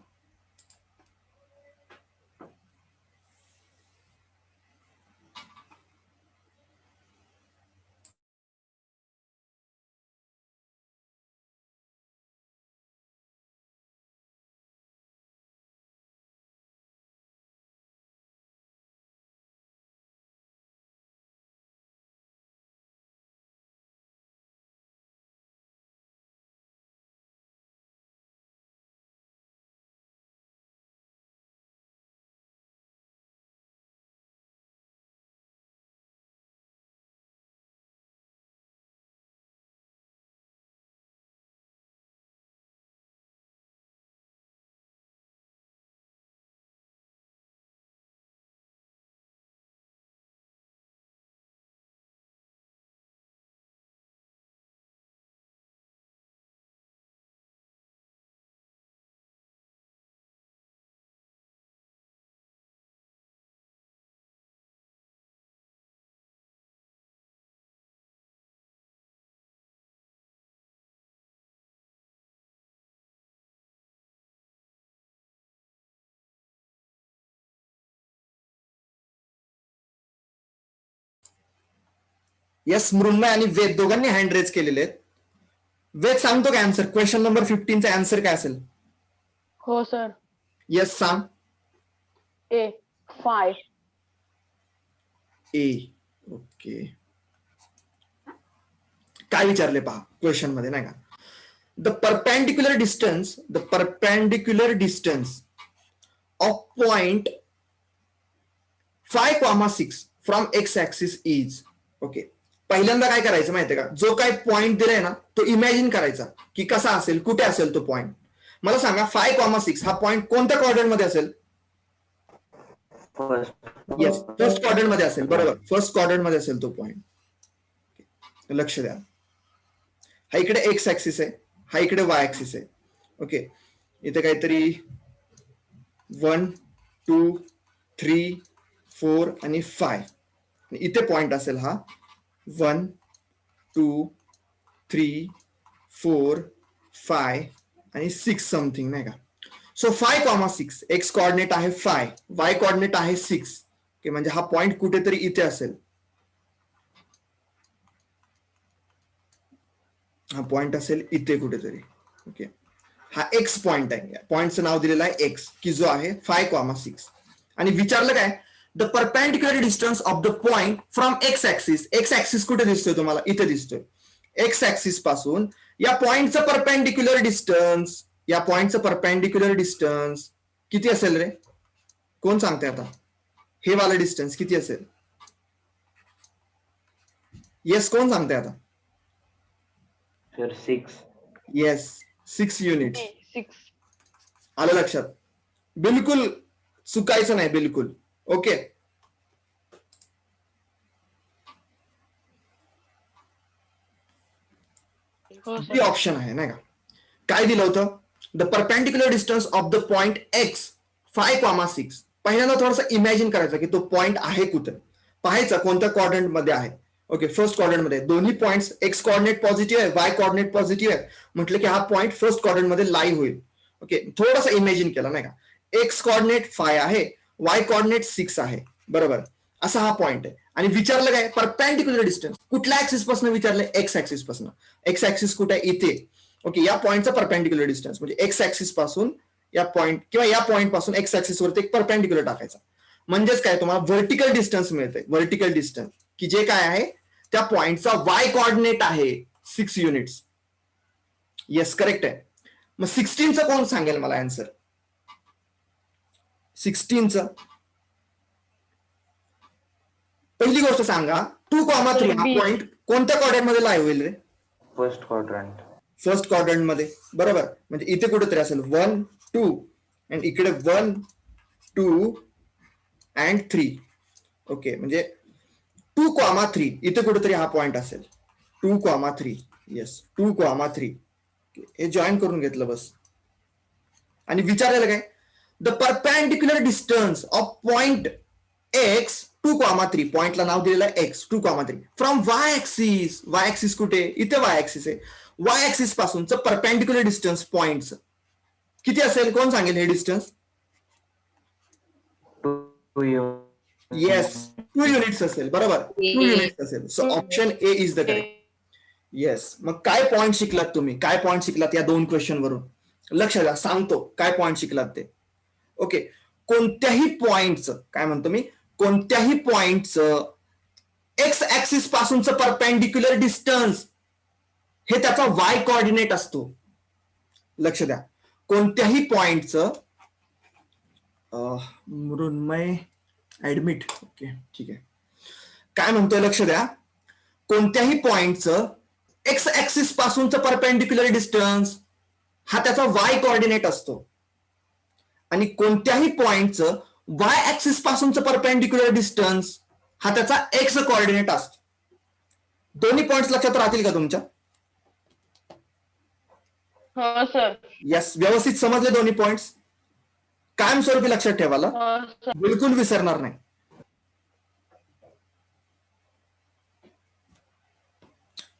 येस, मृण्मय आणि वेद दोघांनी हँड रेज केलेले आहेत. वेद सांगतो काय आन्सर? क्वेश्चन नंबर 15 चा आन्सर काय असेल? हो सर. येस सांग. ए 5. ए. ओके, काय विचारले पहा क्वेश्चन मध्ये नाही का, the perpendicular distance of point 5,6 from x axis is. Okay, पहिल्यांदा काय करायचं माहितीये का, जो काय पॉइंट दिलाय ना तो इमॅजिन करायचा की कसा असेल, कुठे असेल तो पॉइंट. मला सांगा 5,6 हा पॉइंट कोणत्या क्वाड्रंट मध्ये असेल? येस, फर्स्ट क्वाड्रंट मध्ये असेल. बरोबर, फर्स्ट क्वाड्रंट मध्ये असेल तो पॉइंट. लक्ष द्या, हा इकडे एक्स ऍक्सिस आहे, हा इकडे वाय ऍक्सिस आहे. ओके, इथे काहीतरी 1 2 3 4 आणि 5. इथे पॉइंट असेल हा 1 2 3 4 5 आणि 6 समथिंग नाही का. सो 5,6 एक्स कॉर्डिनेट आहे 5, वाय कॉर्डिनेट आहे 6. ओके, म्हणजे हा पॉइंट कुठेतरी इथे असेल. हा पॉइंट असेल इथे कुठेतरी. ओके, हा एक्स पॉइंट आहे, पॉइंटचं नाव दिलेलं आहे एक्स, की जो आहे 5,6. आणि विचारलं काय, the perpendicular distance of the point from x axis. X axis कुठे दिसतोय तुम्हाला? इथे दिसतोय. एक्स ऍक्सिस पासून या पॉइंटचं परपेंडिक्युलर डिस्टन्स, या पॉइंटचं परपेंडिक्युलर डिस्टन्स किती असेल रे? कोण सांगते आता? हे वाला डिस्टन्स किती असेल? येस, कोण सांगते आता? सर 6. Yes, 6 unit. 6. आलं लक्षात? बिलकुल चुकायचं नाही, बिलकुल. ओके, हो बी सर. ऑप्शन आहे नाही का. काय दिलं होतं? The perpendicular distance of the point x 5,6. पहिल्यांदा थोडासा इमॅजिन करायचा की तो पॉइंट आहे कुठे, पाहायचा कोणत्या क्वाड्रंट मध्ये आहे. ओके, फर्स्ट क्वाड्रंट मध्ये. दोन्ही पॉइंट्स एक्स कॉर्डिनेट पॉझिटिव्ह आहे, वाय कॉर्डिनेट पॉझिटिव्ह आहे, म्हटलं की हा पॉइंट फर्स्ट क्वाड्रंट मध्ये लाई होईल. ओके, थोडासा इमॅजिन केला नाही का. एक्स कॉर्डिनेट 5 आहे, वाय कॉर्डिनेट 6 आहे. बरोबर, असा हा पॉइंट आहे. आणि विचारलं काय, परपेंडिक्युलर डिस्टन्स कुठल्या ऍक्सिस पासून विचारलं? एक्स ऍक्सिस पासून. एक्स ऍक्सिस कुठे आहे? इथे. ओके, या पॉइंटचा परपेंडिक्युलर डिस्टन्स म्हणजे एक्स ऍक्सिस पासून या पॉइंट किंवा या पॉइंट पासून एक्स ऍक्सिस वरती एक परपेंडिक्युलर टाकायचा. म्हणजेच काय, तुम्हाला व्हर्टिकल डिस्टन्स मिळते. व्हर्टिकल डिस्टन्स की जे काय आहे त्या पॉइंटचा वाय कॉर्डिनेट आहे 6 युनिट्स. येस, करेक्ट आहे. मग 16चं कोण सांगेल मला आन्सर? 16चं पहिली गोष्ट सांगा 2,3 हा B. पॉइंट कोणत्या क्वाड्रंट मध्ये लाईव्ह होईल रे? First quadrant. फर्स्ट क्वाड्रंट मध्ये, बरोबर. म्हणजे इथे कुठेतरी असेल 1 2 आणि इकडे 1 2 अँड 3. ओके, म्हणजे 2,3 इथे कुठेतरी हा पॉइंट असेल 2,3. येस 2,3 हे जॉईन करून घेतलं बस. आणि विचारलेलं काय, the perpendicular distance of point x 2,3 पॉइंटला नाव दिलेलं आहे x 2,3 from Y axis. Y axis कुठे? इथे वाय ऍक्सिस आहे. वाय ऍक्सिस पासूनच परपेंडिक्युलर डिस्टन्स पॉइंटचं किती असेल? कोण सांगेल हे डिस्टन्स? 2 येस 2 युनिट्स असेल, बरोबर. 2 युनिट्स असेल. So option A is the correct. Yes. मग काय पॉइंट शिकलात तुम्ही? काय पॉइंट शिकलात या 2 क्वेश्चन वरून? लक्ष द्या, सांगतो काय पॉइंट शिकलात ते. ओके, कोणत्याही पॉइंटचं, काय म्हणतो मी, कोणत्याही पॉइंटचं एक्स ऍक्सिस पासूनचं परपेंडिक्युलर डिस्टन्स हे त्याचा वाय कोऑर्डिनेट असतो. लक्ष द्या, कोणत्याही पॉइंटचं मृण्मय ऍडमिट. ओके ठीक आहे. काय म्हणतोय लक्ष द्या, कोणत्याही पॉइंटचं एक्स ऍक्सिस पासूनचं परपेंडिक्युलर डिस्टन्स हा त्याचा वाय कोऑर्डिनेट असतो आणि कोणत्याही पॉइंटचं वाय ऍक्सिस पासूनचं परपेंडिक्युलर डिस्टन्स हा त्याचा एक्स कोऑर्डिनेट असतो. दोन्ही पॉइंट्स लक्षात राहतील का तुमच्या? हो सर. यस, व्यवस्थित समजले दोन्ही पॉइंट्स? कायमस्वरूपी लक्षात ठेवायला, हो सर. बिलकुल विसरणार नाही.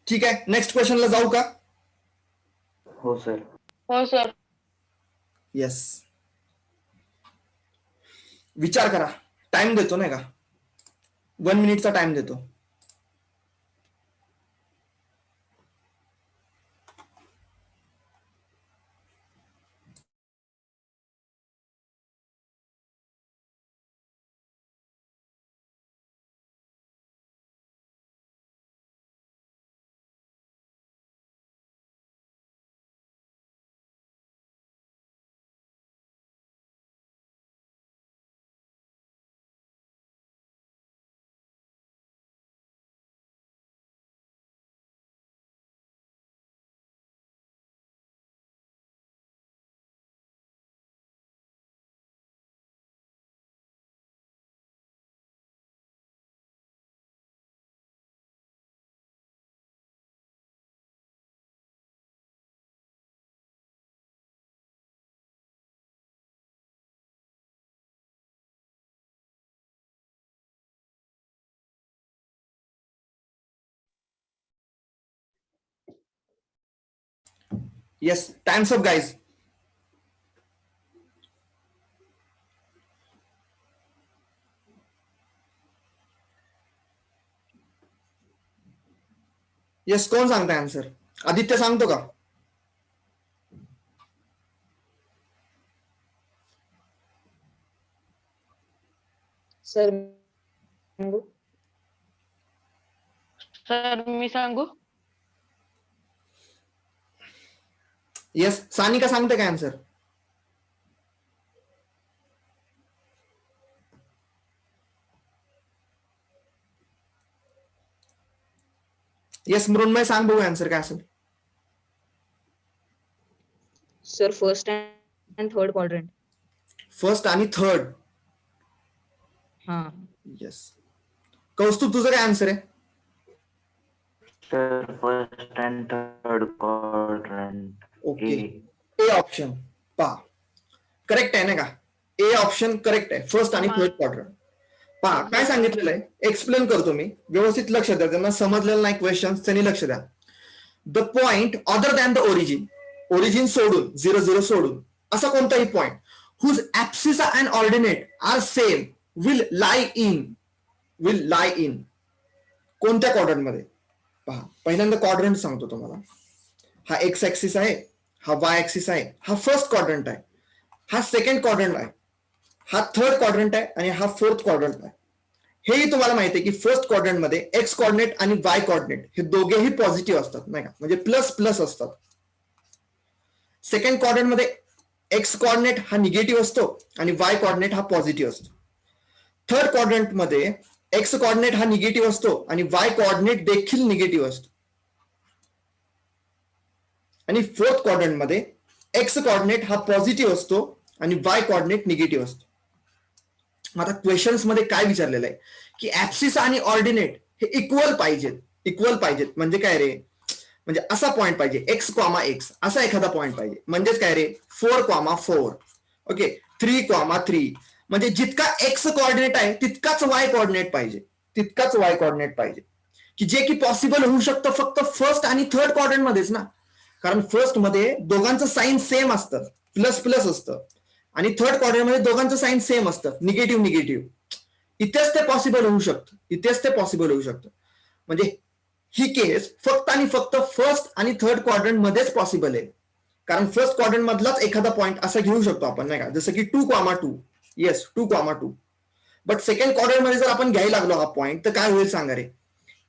ठीक आहे, नेक्स्ट क्वेश्चनला जाऊ का? हो सर. हो सर. येस, विचार करा. टाइम देतो नाही का, 1 मिनिटचा टाइम देतो. Yes, times up guys. Yes, कोण सांगताय आन्सर? आदित्य सांगतो का? सर सर मी सांगू? येस, सानिका सांगते काय आन्सर? येस, मृण्मय सांग बघू आन्सर काय असेल. Sir first and third quadrant. First आणि थर्ड. हा. येस, कौस्तुभ तुझं काय आन्सर आहे? Sir first and third quadrant. Okay, A option पहा करेक्ट आहे ना का? ए ऑप्शन करेक्ट आहे, फर्स्ट आणि थर्ड क्वाड्रंट. पहा काय सांगितलेलं आहे, एक्सप्लेन करतो मी, व्यवस्थित लक्ष द्या. त्यांना समजलेलं नाही क्वेश्चन त्यांनी लक्ष द्या. The point other than the origin, origin सोडून 0 0 सोडून असा कोणताही point whose abscissa and ordinate are same will lie in कोणत्या क्वाड्रंट मध्ये? पहा, पहिल्यांदा क्वाड्रंट सांगतो तुम्हाला. हा एक्स ऍक्सिस आहे, हा वाय ऍक्सिस आहे, हा फर्स्ट क्वाड्रंट आहे, हा सेकंड क्वाड्रंट आहे, हा थर्ड क्वाड्रंट आहे आणि हा फोर्थ क्वाड्रंट आहे. हेही तुम्हाला माहिती आहे की फर्स्ट क्वाड्रंट मध्ये एक्स कॉर्डिनेट आणि वाय कॉर्डिनेट हे दोघेही पॉझिटिव्ह असतात नाही का, म्हणजे प्लस प्लस असतात. सेकंड क्वाड्रंट मध्ये एक्स कॉर्डिनेट हा निगेटिव्ह असतो आणि वाय कॉर्डिनेट हा पॉझिटिव्ह असतो. थर्ड क्वाड्रंट मध्ये एक्स कॉर्डिनेट हा निगेटिव्ह असतो आणि वाय कॉर्डिनेट देखील निगेटिव्ह असतो. आणि फोर्थ क्वाड्रंट मध्ये एक्स कॉर्डिनेट हा पॉझिटिव्ह असतो आणि वाय कॉर्डिनेट निगेटिव्ह असतो. आता क्वेश्चन्स मध्ये काय विचारलेलं आहे की ऍप्सिस आणि ऑर्डिनेट हे इक्वल पाहिजेत म्हणजे काय रे, म्हणजे असा पॉइंट पाहिजे एक्स कॉमा एक्स असा एखादा पॉइंट पाहिजे. म्हणजेच काय रे 4,4 ओके 3,3 म्हणजे जितका एक्स कॉर्डिनेट आहे तितकाच वाय कॉर्डिनेट पाहिजे की जे की पॉसिबल होऊ शकतं फक्त फर्स्ट आणि थर्ड क्वाड्रंट मध्येच ना. कारण फर्स्ट मध्ये दोघांचं साईन सेम असतं, प्लस प्लस असतं आणि थर्ड क्वाड्रंट मध्ये दोघांचं साईन सेम असतं, निगेटिव्ह. इथेच ते पॉसिबल होऊ शकतं. म्हणजे ही केस फक्त आणि फक्त फर्स्ट आणि थर्ड क्वाड्रंट मध्येच पॉसिबल आहे. कारण फर्स्ट क्वाड्रंट मधलाच एखादा पॉइंट असा घेऊ शकतो आपण नाही का, जसं की 2,2 येस 2,2. बट सेकंड क्वाड्रंट मध्ये जर आपण घ्यायला लागलो हा पॉइंट तर काय होईल सांगा रे,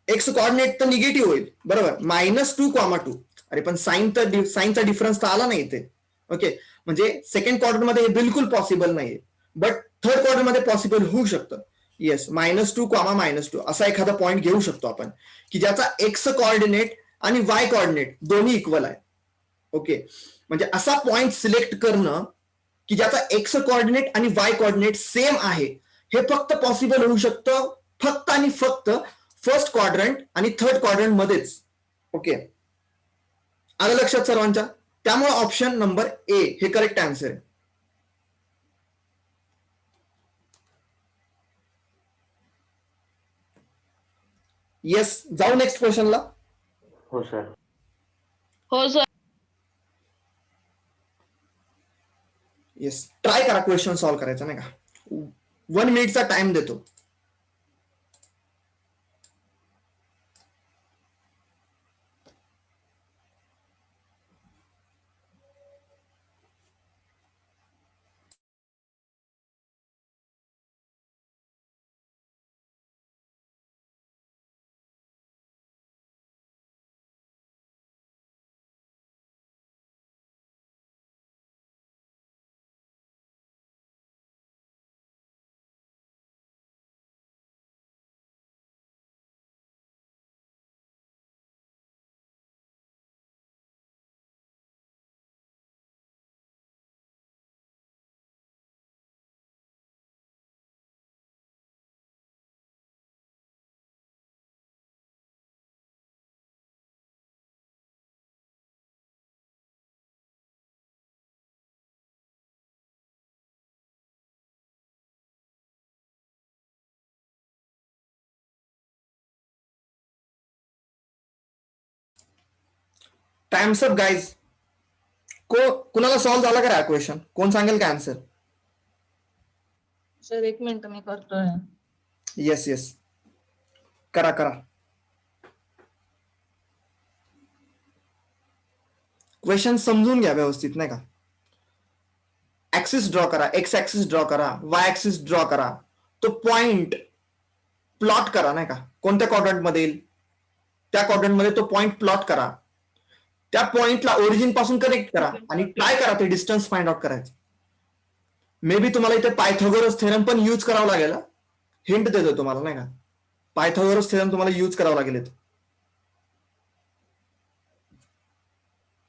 एक्स कॉर्डिनेट तर निगेटिव्ह होईल बरोबर, -2,2. अरे पण साईनचा डिफरन्स तर आला नाही इथे. ओके म्हणजे सेकंड क्वाड्रंट मध्ये हे बिलकुल पॉसिबल नाहीये, बट थर्ड क्वाड्रंट मध्ये पॉसिबल होऊ शकतं. येस -2,-2 असा एखादा पॉइंट घेऊ शकतो आपण की ज्याचा एक्स कॉर्डिनेट आणि वाय कॉर्डिनेट दोन्ही इक्वल आहे. ओके म्हणजे असा पॉइंट सिलेक्ट करणं की ज्याचा एक्स कॉर्डिनेट आणि वाय कॉर्डिनेट सेम आहे हे फक्त पॉसिबल होऊ शकतं फक्त आणि फक्त फर्स्ट क्वाड्रंट आणि थर्ड क्वाड्रंट मध्येच. ओके आलं लक्षात सर्वांच्या. त्यामुळे ऑप्शन नंबर ए हे करेक्ट आन्सर आहे. येस जाऊ नेक्स्ट क्वेश्चनला. हो सर. हो सर. येस ट्राय करा क्वेश्चन सॉल्व्ह करायचा नाही का. 1 मिनिटचा टाइम देतो. Times up guys. कुणाला सॉल्व्ह झाला का क्वेश्चन, कोण सांगेल का आन्सर. सर 1 मिनिट मी करतोय. येस करा. क्वेश्चन समजून घ्या व्यवस्थित नाही का. ऍक्सिस ड्रॉ करा, एक्स ऍक्सिस ड्रॉ करा, वाय ऍक्सिस ड्रॉ करा, तो पॉइंट प्लॉट करा नाही का. कोणत्या क्वाड्रंट मध्ये येईल त्या क्वाड्रंट मध्ये तो पॉइंट प्लॉट करा. त्या पॉइंटला ओरिजिन पासून कनेक्ट करा आणि ट्राय करा ते डिस्टन्स फाइंड आउट करायचं. मे बी तुम्हाला इथे पायथागोरस थेरम पण यूज करावा लागेल. हिंट देतो तुम्हाला नाही का, पायथागोरस थेरम तुम्हाला यूज करावा लागेल.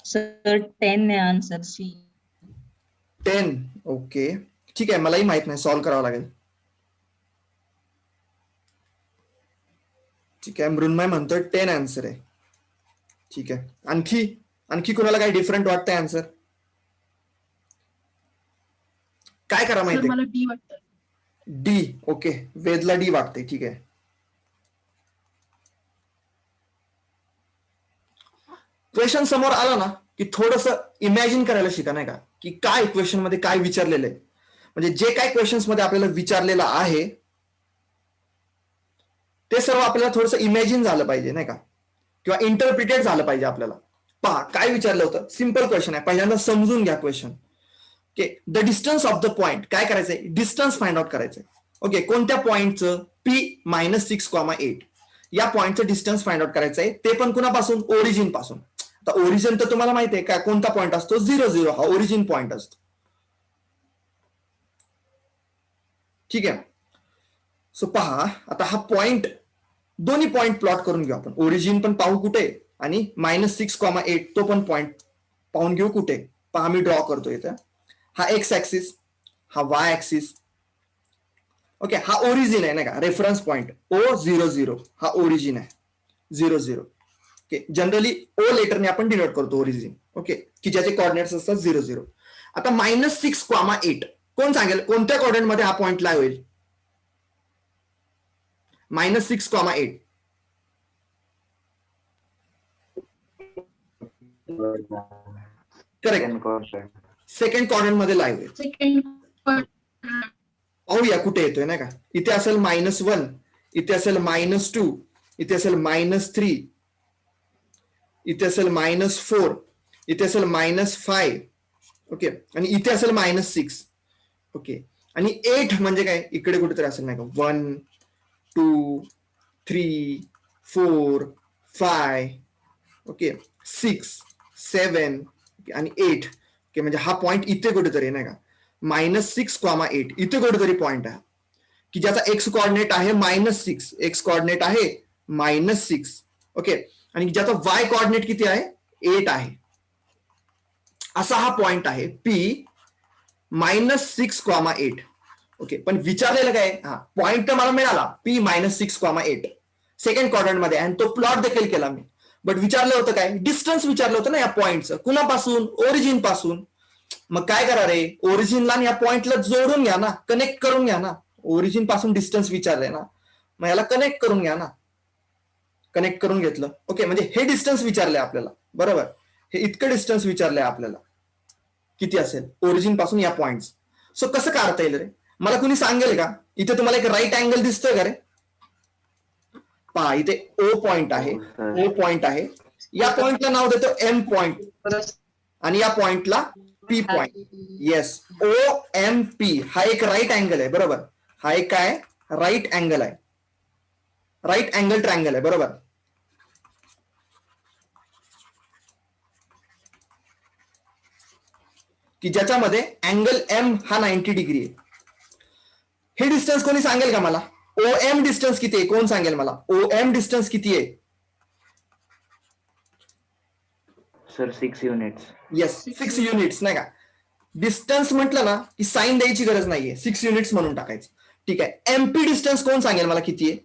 सर 10 आहे आन्सर सी. 10 ओके ठीक आहे, मलाही माहित नाही, सॉल्व्ह करावं लागेल. ठीक आहे मृण्मय म्हणतोय 10 आन्सर आहे. ठीक आहे आणखी कुणाला काही डिफरंट वाटतंय आन्सर. काय करा माहिती मला डी वाटतं. डी. ओके वेदला डी वाटते. ठीक आहे क्वेश्चन समोर आला ना की थोडस इमॅजिन करायला शिका नाही का, की काय क्वेश्चन मध्ये काय विचारलेलं आहे. म्हणजे जे काय क्वेश्चन्स मध्ये आपल्याला विचारलेलं आहे ते सर्व आपल्याला थोडंसं इमॅजिन झालं पाहिजे नाही का, किंवा इंटरप्रिटेड झालं पाहिजे आपल्याला. पहा काय विचारलं होतं, सिम्पल क्वेश्चन आहे, पहिल्यांदा समजून घ्या question. Okay the distance of the point काय करायचंय, डिस्टन्स फाइंड आउट करायचंय. ओके कोणत्या पॉइंटचं P-6,8 या पॉइंटचं डिस्टन्स फाइंड आउट करायचंय, ते पण कुणापासून, ओरिजिन पासून. आता ओरिजिन तर तुम्हाला माहिती आहे का कोणता पॉइंट असतो, 0,0 हा ओरिजिन पॉइंट असतो. ठीक आहे. सो पहा आता हा पॉइंट, दोन्ही पॉइंट प्लॉट करून घेऊ आपण. ओरिजिन पण पाहू कुठे आणि -6,8 तो पण पॉइंट पाहून घेऊ कुठे. पहा मी ड्रॉ करतो इथं. हा एक्स ऍक्सिस, हा वाय ऍक्सिस. ओके, हा ओरिजिन आहे नाही का, रेफरन्स पॉइंट O00 हा ओरिजिन आहे. 00. ओके, जनरली ओ लेटरने आपण डिनोट करतो ओरिजिन. ओके, की ज्याचे कॉर्डिनेट्स असतात 00. आता -6,8 कोण सांगेल कोणत्या कॉर्डिनेट मध्ये हा पॉइंट लाई होईल? -6,8 correct, Second quadrant. Second coordinate मध्ये लाई होईल. सेकंड पाहूया कुठे येतोय नाही का. इथे असेल -1, इथे असेल -2, इथे असेल -3, इथे असेल -4, इथे असेल -5. ओके, आणि इथे असेल -6. ओके, आणि 8 म्हणजे काय, इकडे कुठेतरी असेल नाही का. 1 2 3 4 5. ओके, 6 7 आणि 8. ओके, म्हणजे हा पॉइंट इथे कुठेतरी नाही का, -6,8 इथे कुठेतरी पॉइंट आहे की ज्याचा एक्स कॉर्डिनेट आहे -6, एक्स कॉर्डिनेट आहे -6. ओके, आणि ज्याचा वाय कॉर्डिनेट किती आहे 8 आहे. असा हा पॉइंट आहे P -6,8. ओके, पण विचारलेलं काय, हा पॉइंट तर मला मिळाला P -6,8 सेकंड क्वाड्रंट मध्ये, आणि तो प्लॉट देखील केला मी. बट विचारलं होतं काय, डिस्टन्स विचारलं होतं ना या पॉइंटचं. कुणापासून? ओरिजिन पासून. मग काय करा रे, ओरिजिनला आणि या पॉइंटला जोडून घ्या ना, कनेक्ट करून घ्या ना. ओरिजिन पासून डिस्टन्स विचारलंय ना, मग याला कनेक्ट करून घ्या ना. कनेक्ट करून घेतलं. ओके, म्हणजे हे डिस्टन्स विचारलंय आपल्याला, बरोबर. हे इतकं डिस्टन्स विचारलंय आपल्याला, किती असेल ओरिजिन पासून या पॉइंट. सो कसं काढता येईल रे, मला कुणी सांगेल का? इथे तुम्हाला एक राईट अँगल दिसतोय का रे? पहा इथे ओ पॉइंट आहे, ओ पॉइंट आहे. या पॉइंटला नाव देतो एम पॉइंट आणि या पॉइंटला पी पॉइंट. येस, OMP हा एक राईट अँगल आहे, बरोबर. हा एक काय, राईट अँगल आहे, राईट अँगल ट्रायंगल आहे, बरोबर. की ज्याच्यामध्ये अँगल M हा 90 डिग्री आहे. हे डिस्टन्स कोणी सांगेल का मला? OM डिस्टन्स किती आहे, कोण सांगेल मला? OM डिस्टन्स किती आहे? Sir, 6 units. येस, 6 युनिट्स नाही का. डिस्टन्स म्हटलं ना की साइन द्यायची गरज नाहीये, 6 युनिट्स म्हणून टाकायचं. ठीक आहे, MP डिस्टन्स कोण सांगेल मला किती आहे?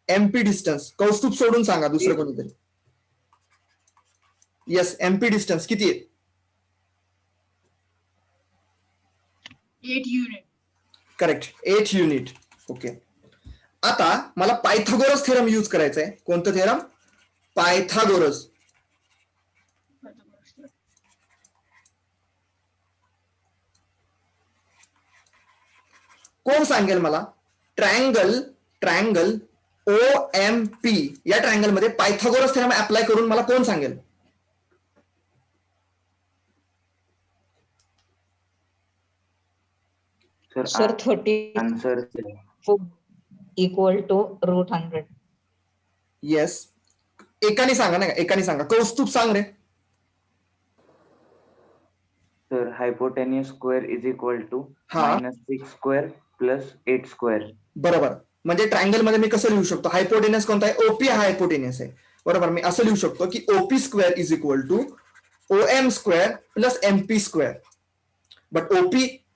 MP डिस्टन्स कौस्तुभ सोडून सांगा, दुसरं कोणीतरी. येस, MP डिस्टन्स किती आहे? 8 युनिट. Correct, 8 unit. ओके, आता मला पायथागोरस थेरम यूज करायचा आहे. कोणतं थेरम? पायथागोरस. कोण सांगेल मला? ट्रायंगल OMP या ट्रायंगल मध्ये पायथागोरस थेरम अप्लाय करून मला कोण सांगेल? Sir 30 Answer. Equal to √100. Yes, एकाने सांगा ना, एकाने सांगा. कौस्तुभ सांग रे. Sir, hypotenuse square is equal to हा. -6 square plus 8 square. बरोबर, म्हणजे ट्रायंगल मध्ये मी कसं लिहू शकतो? हायपोटेनस कोणता आहे? OP हा हायपोटेनस आहे, बरोबर. मी असं लिहू शकतो की OP square is equal to OM square plus MP square. But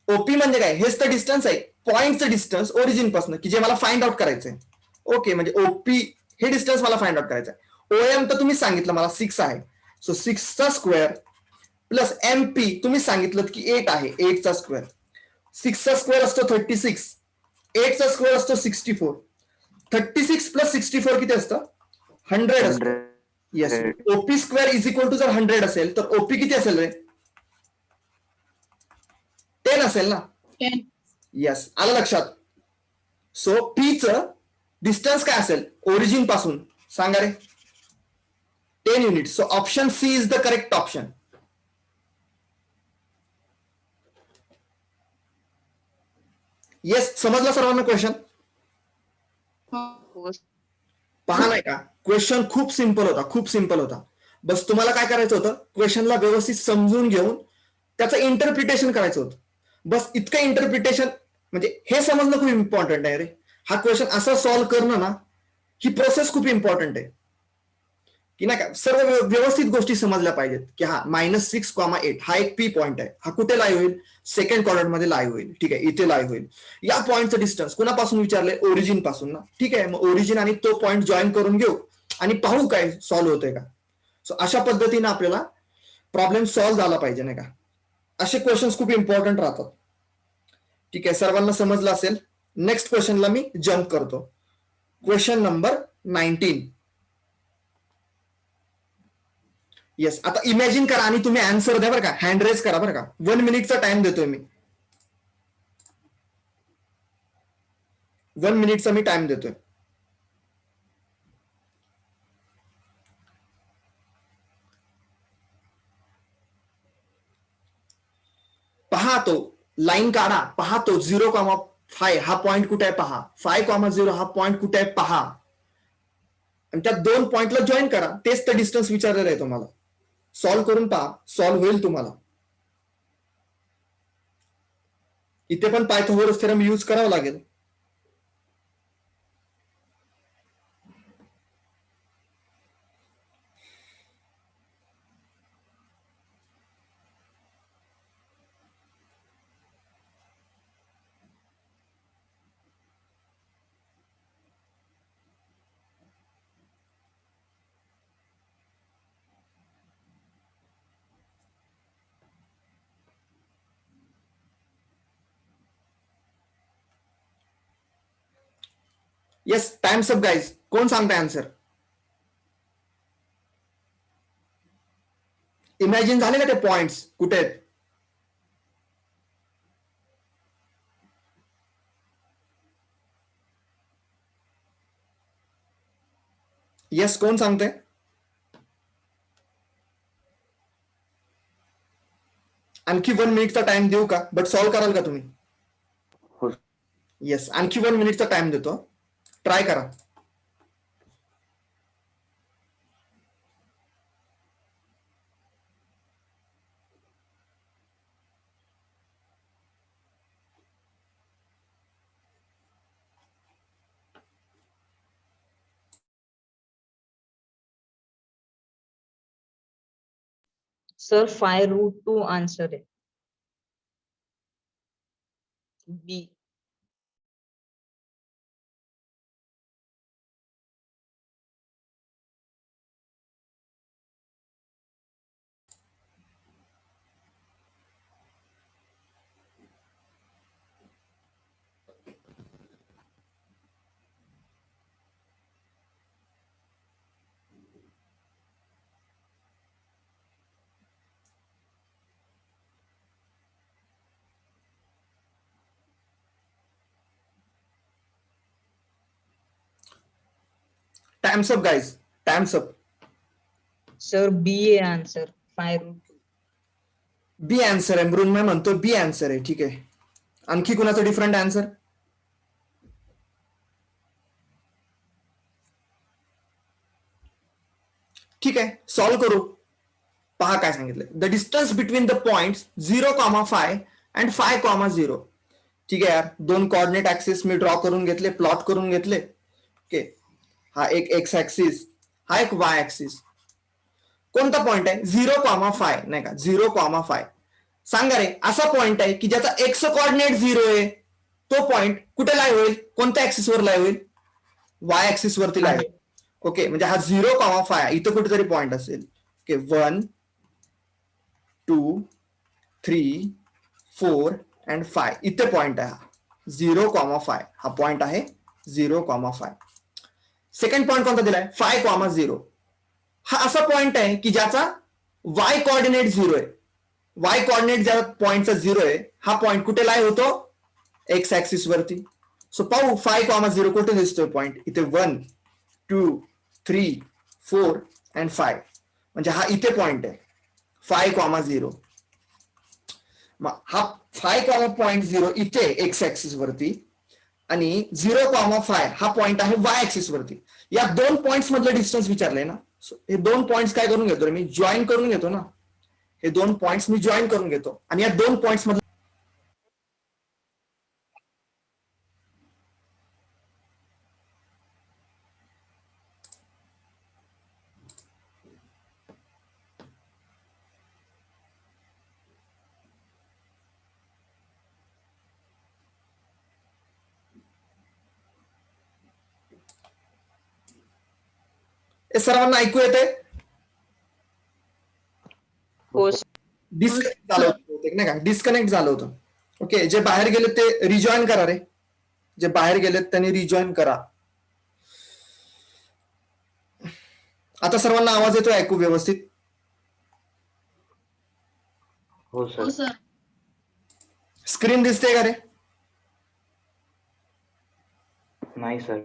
OP म्हणजे काय? हेच तर डिस्टन्स आहे, पॉइंटचं डिस्टन्स ओरिजिन पासून, की जे मला फाइंड आउट करायचंय. ओके, म्हणजे OP हे डिस्टन्स मला फाइंड आउट करायचं आहे. OM तर तुम्ही सांगितलं मला 6 आहे, सो 6चा स्क्वेअर प्लस MP तुम्ही सांगितलं की 8 आहे, 8चा स्क्वेअर. 6चा स्क्वेअर असतो 36, 8चा स्क्वेअर असतो 64. 36 प्लस 64 किती असतं? 100 असतं. 100. Yes, OP square is equal to जर 100 असेल तर OP किती असेल रे? 10 असेल ना. 10. येस, आलं लक्षात. सो P चं डिस्टन्स काय असेल ओरिजिन पासून, सांगा रे? 10 unit. So option C is the correct option. Yes, समजलं सर्वांना क्वेश्चन? पहा नाही का, क्वेश्चन खूप सिंपल होता, खूप सिंपल होता. बस तुम्हाला काय करायचं होतं, क्वेश्चनला व्यवस्थित समजून घेऊन त्याचं इंटरप्रिटेशन करायचं होतं. बस इतकं इंटरप्रिटेशन म्हणजे हे समजणं खूप इम्पॉर्टंट आहे रे. हा क्वेश्चन असा सॉल्व्ह करणं ना, ही प्रोसेस खूप इम्पॉर्टंट आहे की नाही का. सर्व व्यवस्थित गोष्टी समजल्या पाहिजेत की हा -6,8 हा एक पी पॉइंट आहे. हा कुठे लाईव्ह होईल? सेकंड क्वाड्रंट मध्ये लाईव्ह होईल. ठीक आहे, इथे लाईव्ह होईल. या पॉईंटचं डिस्टन्स कुणापासून विचारलंय? ओरिजिन पासून ना. ठीक आहे, मग ओरिजिन आणि तो पॉईंट जॉईन करून घेऊ आणि पाहू काय सॉल्व्ह होतंय का. सो अशा पद्धतीने आपल्याला प्रॉब्लेम सॉल्व्ह झाला पाहिजे नाही का. असे क्वेश्चन्स खूप इम्पॉर्टंट राहतात. ठीक आहे, सर्वांना समजलं असेल. नेक्स्ट क्वेश्चनला मी जम्प करतो. Question number 19. येस, आता इमॅजिन करा आणि तुम्ही आन्सर द्या बरं का. हँड रेज करा बरं का. 1 मिनिटचा टाइम देतोय मी. 1 मिनिटचा मी टाइम देतोय. पहा तो लाईन काढा. पहा तो 0,5 हा पॉइंट कुठे आहे पहा. 5,0 हा पॉइंट कुठे आहे पहा. आणि त्या दोन पॉइंटला जॉईन करा. तेच तर डिस्टन्स विचारलेलं आहे तुम्हाला. सॉल्व्ह करून पहा, सॉल्व्ह होईल तुम्हाला. इथे पण पायथागोरस थेरम यूज करावा लागेल. Yes, times up guys. कोण सांगताय आन्सर? इमॅजिन झाले का ते पॉइंट्स कुठे आहेत? येस, कोण सांगते? आणखी 1 मिनिटचा टाइम देऊ का? बट सॉल्व्ह कराल का तुम्ही? हो. येस, आणखी 1 मिनिटचा टाइम देतो. ट्राय करा. सर 5√2 आन्सर आहे. B. Times up guys, times up. Sir B आहे आन्सर. 5√2. बी आन्सर आहे. मृण्मय म्हणतो बी आन्सर आहे. ठीक आहे, आणखी कुणाचं डिफरंट आन्सर? ठीक आहे, सॉल्व्ह करू. पहा काय सांगितलंय. The distance between the point 0,5 and 5,0. ठीक आहे यार, दोन कोऑर्डिनेट ऍक्सिस मी ड्रॉ करून घेतले, प्लॉट करून घेतले. ओके, हा एक एक्स ऍक्सिस, हा एक वाय ऍक्सिस. कोणता पॉइंट आहे? 0,5 नाही का. 0,5 सांगा रे. असा पॉइंट आहे की ज्याचा एक्स कोऑर्डिनेट 0 आहे. तो पॉइंट कुठे लाईव्ह होईल? कोणत्या ऍक्सिसवर लाईव्ह होईल? वाय ऍक्सिस वरती लाईव्ह. ओके, म्हणजे हा 0,5 इथं कुठेतरी पॉइंट असेल. ओके, 1, 2, 3, 4 अँड 5 इथे पॉइंट आहे. हा 0,5 हा पॉइंट आहे. 0,5. सेकंड पॉइंट कोणता दिलाय? 5,0. हा असा पॉइंट आहे की ज्याचा वाय कोऑर्डिनेट 0 आहे. वाय कोऑर्डिनेट ज्या पॉइंटचा 0 आहे, हा पॉइंट कुठे लाईव्ह होतो? एक्स ऍक्सिस वरती. सो पाहू 5,0 कुठे दिसतोय पॉइंट? इथे 1, 2, 3, 4 अँड 5. म्हणजे हा इथे पॉइंट आहे 5,0. मग हा 5,0 इथे एक्स ऍक्सिस वरती आणि 0,5 हा पॉइंट आहे वाय ऍक्सिस वरती. या दोन पॉइंट्स मधलं डिस्टन्स विचारलंय ना. हे दोन पॉइंट्स काय करून घेतो मी? जॉईन करून घेतो ना. हे दोन पॉइंट्स मी जॉईन करून घेतो आणि या दोन पॉइंट्स मधलं हे सर्वांना ऐकू येते? हो डिस्कनेक्ट झालं होतं बहुतेक, नाही का? डिस्कनेक्ट झालं होतं. ओके, जे बाहेर गेले ते रिजॉईन करा रे. जे बाहेर गेलेत त्यांनी रिजॉईन करा. आता सर्वांना आवाज येतोय ऐकू व्यवस्थित? हो हो सर. सर. स्क्रीन दिसते का रे? नाही सर.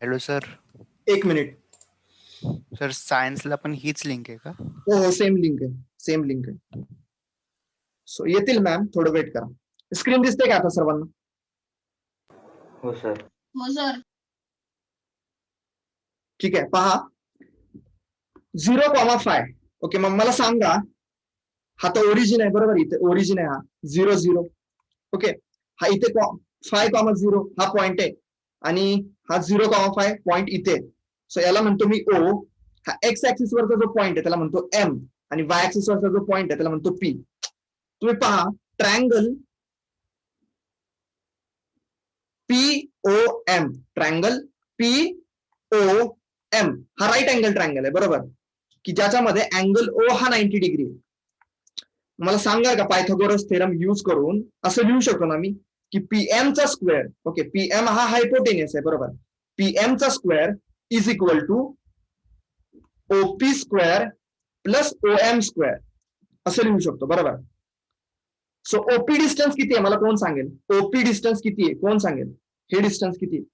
Hello sir. एक मिनिट. सर सायन्सला पण हीच लिंक आहे का? हो हो, सेम लिंक आहे, सेम लिंक आहे. सो येतील मॅम, थोडं वेट करा. स्क्रीन दिसते का आता सर्वांना? हो सर. हो सर. ठीक आहे, पहा 0,5. ओके, मग मला सांगा, हा तर ओरिजिन आहे बरोबर, इथे ओरिजिन आहे हा 0 0. ओके, हा इथे 5,0 हा पॉइंट आहे आणि हा 0,5 पॉइंट इथे. सो याला म्हणतो मी ओ. हा एक्स ऍक्सिस वरचा जो पॉइंट आहे त्याला म्हणतो एम आणि वाय ऍक्सिस वरचा जो पॉइंट आहे त्याला म्हणतो पी. तुम्ही पहा ट्रायंगल POM, ट्रायंगल POM हा राईट अँगल ट्रायंगल आहे बरोबर, की ज्याच्यामध्ये अँगल O हा 90 डिग्री. मला सांगा का पायथागोरस थेरम युज करून असं लिहू शकतो ना मी की PM चा स्क्वेअर, ओके, PM हा हायपोटेनियस आहे बरोबर, PM चा square is equal to OP square plus OM square असं लिहू शकतो बरोबर. सो OP डिस्टन्स किती आहे मला कोण सांगेल? OP डिस्टन्स किती आहे कोण सांगेल? हे डिस्टन्स किती?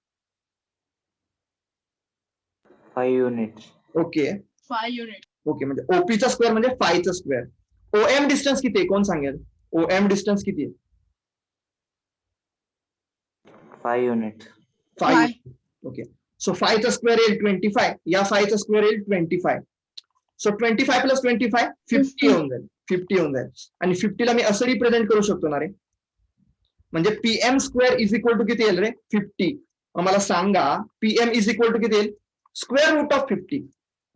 5 युनिट्स. Okay 5 unit. ओके, म्हणजे ओपीचा स्क्वेअर म्हणजे 5 चा स्क्वेअर. OM डिस्टन्स किती आहे कोण सांगेल? OM डिस्टन्स किती आहे? 5 युनिट्स. 5. ओके, सो 5 चा स्क्वेअर येईल 25, या 5 चा स्क्वेअर येईल 25. सो 25 प्लस 25 50 होऊन जाईल, 50 होऊन जाईल. आणि 50 ला मी असं रिप्रेझेंट करू शकतो ना रे, म्हणजे PM square is equal to किती येईल रे? 50. मला सांगा PM इज इक्वल टू किती येईल? Square root of 50.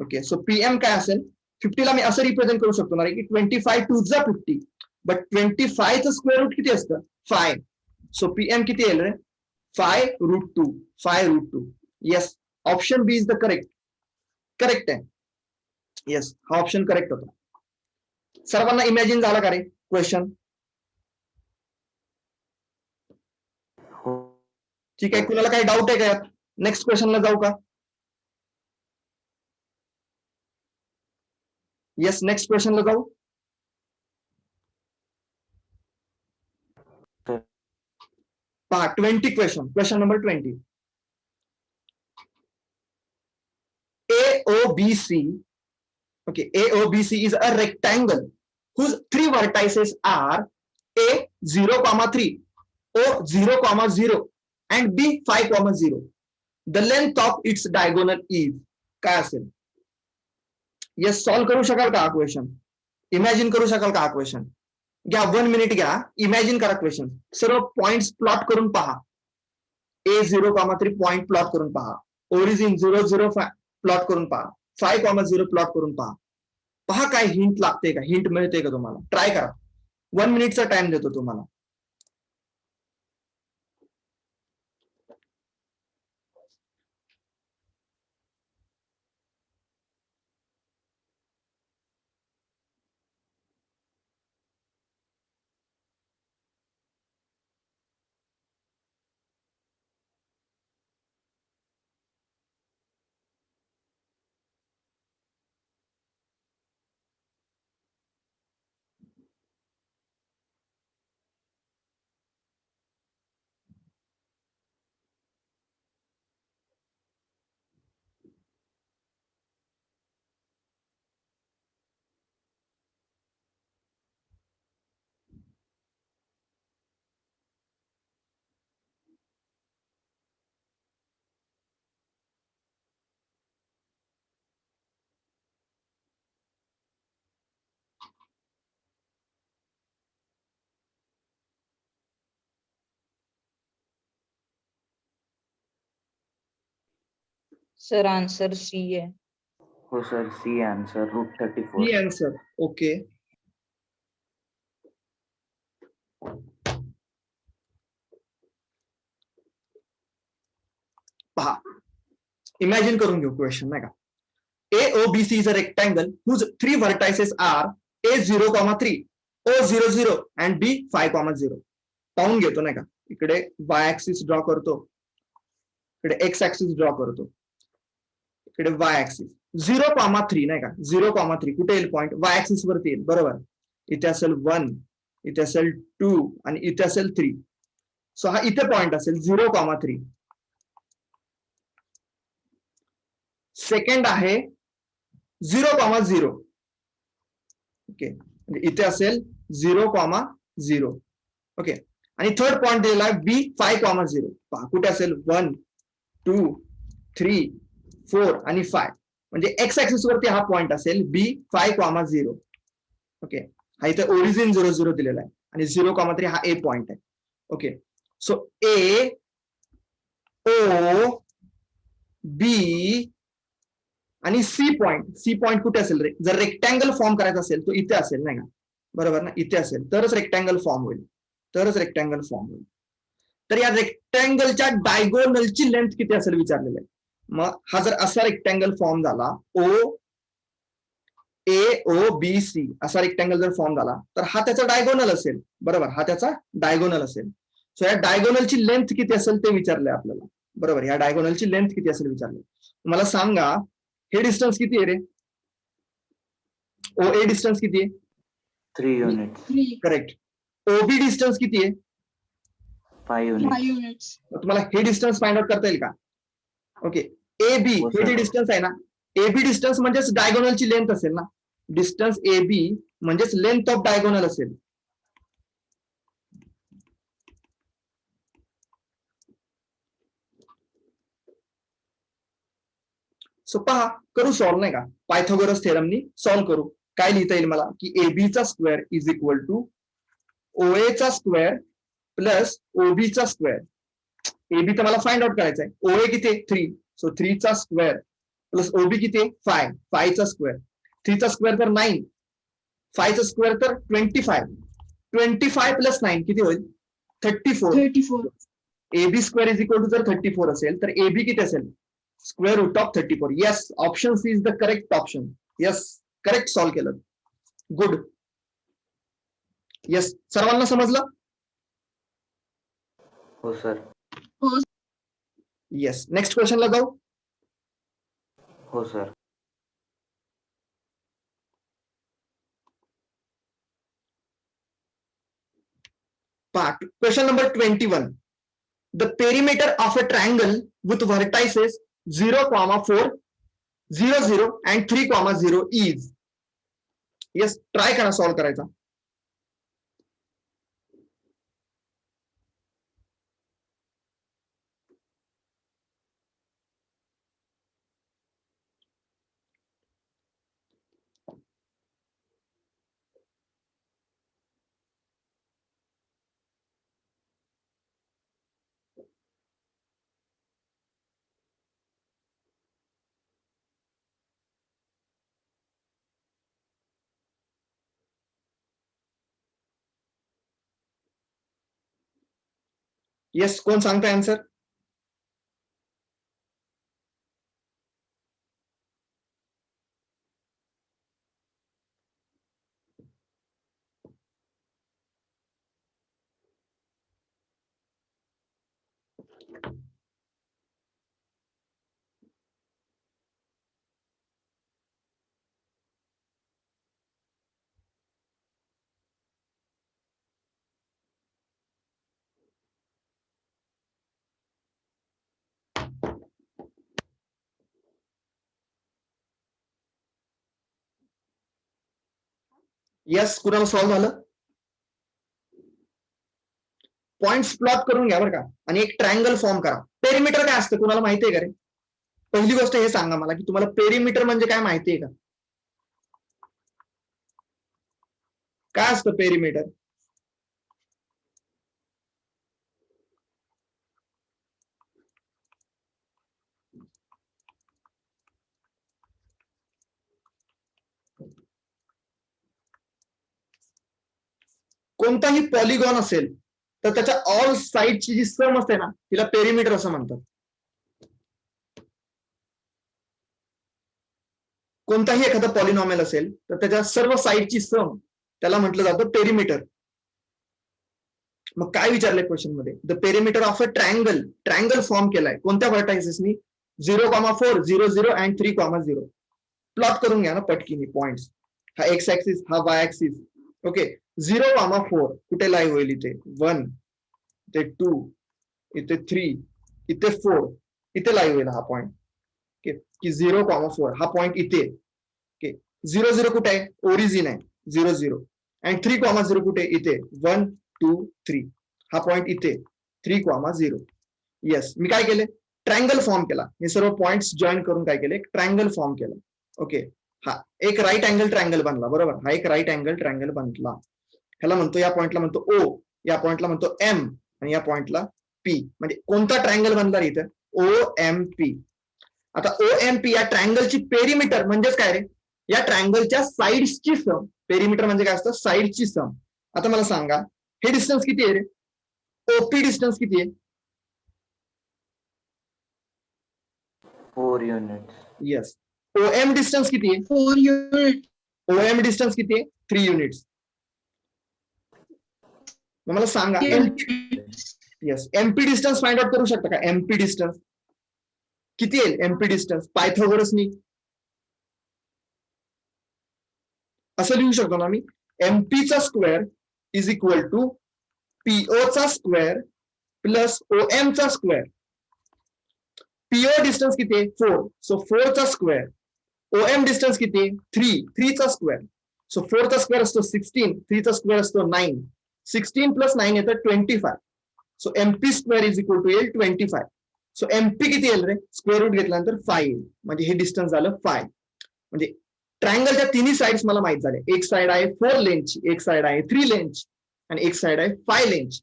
Okay, so PM काय असेल? 50 ला मी असं रिप्रेझेंट करू शकतो ना रे की 25 टू जा 50, बट 25 चं स्क्वेअर रूट किती असतं? 5. सो PM किती येईल रे? 5√2. 5√2. Yes, option B is the correct. Correct आहे. येस, हा ऑप्शन करेक्ट होता. सर्वांना इमॅजिन झाला का रे क्वेश्चन? हो. ठीक आहे, कुणाला काही डाऊट आहे का यात? नेक्स्ट क्वेश्चनला जाऊ का? येस, नेक्स्ट क्वेश्चनला जाऊ. पहा 20 question number 20. AOBC, okay, AOBC is a rectangle whose 3 vertices are A 0,3, O 0,0 and B 5,0. The length of its diagonal is. काय असेल? येस, सॉल्व्ह करू शकाल का हा क्वेश्चन? इमॅजिन करू शकाल का हा क्वेश्चन? घ्या 1 मिनिट घ्या, इमॅजिन करा क्वेश्चन. सर्व पॉइंट्स प्लॉट करून पहा. A 0,3 पॉइंट प्लॉट करून पहा. ओरिजिन 0,05 प्लॉट करून पहा. 5,0 प्लॉट करून पहा. पहा काय हिंट लागते का, हिंट मिळते का तुम्हाला? ट्राय करा. 1 मिनिटचा टाइम देतो तुम्हाला. सर आन्सर सी आहे. हो सर, सी आन्सर रूट 34. ही आन्सर. ओके. पहा, इमॅजिन करून घेऊ क्वेश्चन नाही का. AOBC is a rectangle whose three vertices are A0,3, O00 and B5,0. पाहून घेतो नाही का. इकडे y ऍक्सिस ड्रॉ करतो, इकडे x ऍक्सिस ड्रॉ करतो, इकडे y ऍक्सिस 0,3 नाही का. 0,3 कुठे येईल पॉइंट? y ऍक्सिस वरती येईल. बरोबर. इथे असेल 1, इथे असेल 2 आणि इथे असेल 3. सो हा इथे पॉइंट असेल 0,3. सेकंड आहे 0,0. ओके, इथे असेल 0,0. ओके, आणि थर्ड पॉइंट दिलेला आहे B5,0. पहा कुठे असेल 1, 2, 3, 4 आणि 5. म्हणजे एक्स ऍक्सिस वरती हा पॉइंट असेल B5,0. ओके, हा इथे ओरिजिन 0,0 दिलेला आहे आणि 0,3 हा ए पॉइंट आहे. Okay, so A, O, B आणि सी पॉइंट कुठे असेल रे? जर रेक्टँगल फॉर्म करायचा असेल तो इथे असेल नाही का. बरोबर ना, इथे असेल तरच रेक्टँगल फॉर्म होईल. तर या रेक्टँगलच्या डायगोनलची लेंथ किती असेल विचारलेलं आहे. मग हा जर असा रेक्टँगल फॉर्म झाला, AOBC असा रेक्टँगल जर फॉर्म झाला तर हा त्याचा डायगोनल असेल. बरोबर, हा त्याचा डायगोनल असेल. सो या डायगोनलची लेंथ किती असेल ते विचारलंय आपल्याला. बरोबर, या डायगोनलची लेंथ किती असेल विचारलंय. मला सांगा हे डिस्टन्स किती आहे रे? OA डिस्टन्स किती आहे? 3 units. 3. करेक्ट. OB डिस्टन्स किती आहे? 5 units. 5 units. तुम्हाला हे डिस्टन्स फाइंड आउट करता येईल का? ओके, AB हो, हे जे सर. डिस्टन्स आहे ना, AB डिस्टन्स म्हणजेच डायगोनलची लेंथ असेल ना. डिस्टन्स AB म्हणजेच लेंथ ऑफ डायगोनल असेल. सो पहा, करू सॉल्व्ह नाही का. पायथागोरस थेरमनी सॉल्व्ह करू. काय लिहिता येईल मला की AB चा square is equal to OA चा स्क्वेअर प्लस OB चा स्क्वेअर. AB तर मला फाइंड आउट करायचा आहे. OA किती आहे? 3. सो 3 चा स्क्वेअर प्लस OB किती आहे? 5. 5 चा स्क्वेअर. 3 चा स्क्वेअर तर 9. 5 चा स्क्वेअर तर 25. 25 प्लस 9 किती होईल? 34. 34. AB square is equal to जर 34 असेल तर AB किती असेल? Square root of 34. Yes, option C is the correct option. Yes, correct solve केलं. गुड. येस, सर्वांना समजलं? हो सर. येस, नेक्स्ट क्वेश्चनला जाऊ. हो sir. Question number 21. The perimeter of a triangle with vertices 0,4, 0,0 and 3,0 is. Yes, try करा solve करायचा. Yes, कोण सांगताय आन्सर? येस, कुणाला सॉल्व्ह झालं? पॉइंट्स प्लॉट करून घ्या बरं का, आणि एक ट्रायंगल फॉर्म करा. पेरिमीटर काय असतं कुणाला माहिती आहे का रे? पहिली गोष्ट हे सांगा मला की तुम्हाला पेरिमीटर म्हणजे काय माहिती आहे का? काय असतं पेरिमीटर? कोणताही पॉलिगॉन असेल तर त्याच्या ऑल साइडची जी सम असते ना तिला पेरिमीटर असं म्हणतात. कोणताही एखादा पॉलिनॉमियल असेल तर त्याच्या सर्व साइडची सम त्याला म्हटलं जातं पेरिमीटर. मग काय विचारलंय क्वेश्चन मध्ये, the perimeter of a triangle form केलाय कोणत्या व्हर्टायसेसनी 0,4 0 0 अँड 3,0. प्लॉट करून घ्या ना पटकीनी पॉइंट्स. हा एक्स ऍक्सिस हा वाय ऍक्सिस. ओके 0,4 कुठे लाई होईल इथे 1 इथे 2 इथे 3 इथे 4 इथे लाई होईल हा पॉइंट. ओके की 0,4 हा पॉइंट इथे. ओके 0 0 कुठे आहे ओरिजिन आहे 0 0 अँड 3,0 कुठे इथे 1 2 3 हा पॉइंट इथे 3,0. येस मी काय केले ट्रायंगल फॉर्म केला. हे सर्व पॉइंट्स जॉईन करून काय केले ट्रायंगल फॉर्म केलं. ओके हा एक राईट अँगल ट्रायंगल बनला बरोबर. हा एक राईट अँगल ट्रायंगल बनला. ह्याला म्हणतो या पॉइंटला म्हणतो ओ, या पॉइंटला म्हणतो एम आणि या पॉइंटला पी. म्हणजे कोणता ट्रायंगल बनला इथं ओ एम पी. आता ओ एम पी या ट्रायंगलची पेरिमीटर म्हणजेच काय रे या ट्रायंगलच्या साइड्सची सम. पेरिमीटर म्हणजे काय असतं साइडची सम. आता मला सांगा हे डिस्टन्स किती आहे रे ओपी डिस्टन्स किती आहे. 4 units. येस ओएम डिस्टन्स किती आहे 4 units. ओएम डिस्टन्स किती आहे 3 युनिट्स. मला सांगा yes MP distance find out करू शकता का. एमपी डिस्टन्स किती येईल एमपी डिस्टन्स पायथागोरसनी असं लिहू शकतो ना मी एमपी चा square is equal to PO चा स्क्वेअर प्लस ओएम चा स्क्वेअर. पीओ डिस्टन्स किती आहे 4 सो 4 चा स्क्वेअर. ओएम डिस्टन्स किती आहे 3 चा स्क्वेअर. सो 4 चा स्क्वेअर असतो 16 3 चा स्क्वेअर असतो 9 16 प्लस 9 येतं 25. So MP square is equal to येईल 25. सो एमपी किती येईल रे स्क्वेअर रूट घेतल्यानंतर 5 येईल. म्हणजे हे डिस्टन्स झालं 5. म्हणजे ट्रायंगलच्या तिन्ही साइड्स मला माहित झाले. एक साइड आहे 4 लेंथची एक साइड आहे 3 लेंथची आणि एक साइड आहे 5 लेंथची.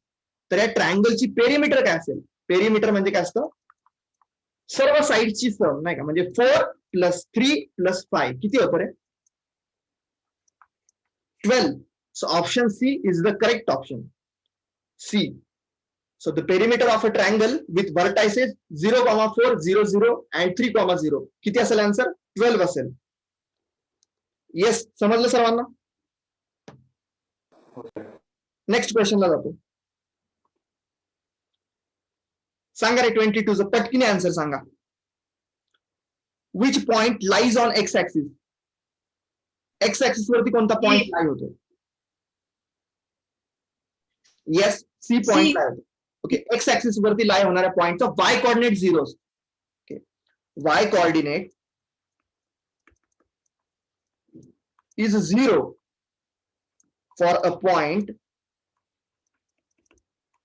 तर या ट्रायंगलची पेरिमीटर काय असेल पेरिमीटर म्हणजे काय असतं सर्व साइडची सम नाही का. म्हणजे 4 प्लस 3 प्लस 5 किती होतं रे 12. So option C is the correct option. C. So the perimeter of a triangle with vertices 0,4 0 0 and 3,0 किती असेल आन्सर 12 असेल. येस समजलं सर्वांना. नेक्स्ट क्वेश्चनला जातो. सांगा रे 22 पटकीने आन्सर सांगा. Which point lies on X axis. X axis वरती कोणता पॉइंट लाई होतो. येस सी पॉइंट लाई होतो. ओके एक्स ऍक्सिस वरती लाई होणाऱ्या पॉइंटचा y coordinate 0. Okay y coordinate is 0 for a point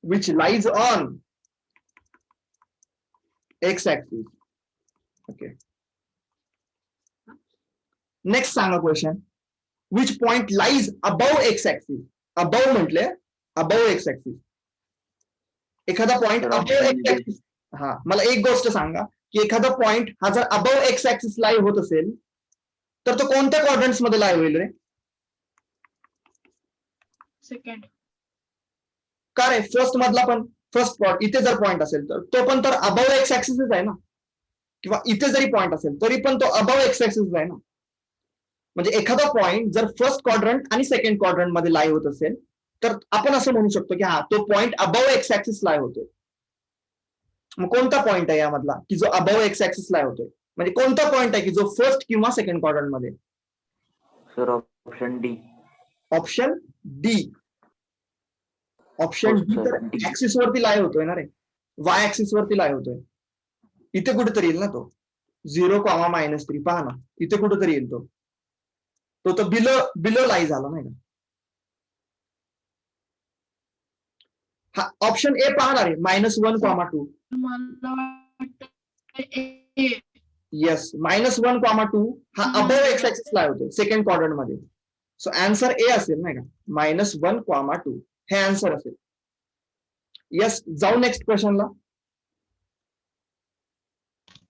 which lies on x-axis. Okay. Next सांगा question. Which point lies above x-axis? Above म्हटले above x-axis. एखादा point above x-axis. हा मला एक गोष्ट सांगा की एखादा पॉइंट हा जर above x-axis लाई होत असेल तर तो कोणत्या क्वाड्रंट्स मध्ये लाई होईल रे. Second. का रे फर्स्ट मधला पण फर्स्ट पॉइंट इथे जर पॉइंट असेल तर तो पण तर अबव एक्स ऍक्सिसच आहे ना. किंवा इथे जरी पॉइंट असेल तरी पण तो अबव एक्स ऍक्सिस आहे ना. म्हणजे एखादा पॉइंट जर फर्स्ट क्वाड्रंट आणि सेकंड क्वाड्रंट मध्ये लाई होत असेल तर आपण असं म्हणू शकतो की हा तो पॉइंट अबव एक्स ऍक्सिस लाई होतोय. मग कोणता पॉइंट आहे यामधला की जो अबव एक्स ऍक्सिस लाई होतोय. म्हणजे कोणता पॉइंट आहे की जो फर्स्ट किंवा सेकंड क्वाड्रंट मध्ये. Sir, option D. Option D. Option D तर ऍक्सिस वरती लाई होतोय ना रे. वाय ऍक्सिस वरती लाई होतोय. इथे कुठेतरी येईल ना तो 0,-3 पहा ना इथे कुठेतरी येईल तो. तो तर बिलो लाई झाला नाही का. हा ऑप्शन ए पाहणार आहे -1,2. मला वाटतं A. येस -1,2 हा अबव एक्स ऍक्सिस लाई होतोय सेकंड क्वाड्रंट मध्ये. सो आन्सर ए असेल नाही का -1,2 हे आन्सर असेल. येस जाऊ नेक्स्ट क्वेश्चनला.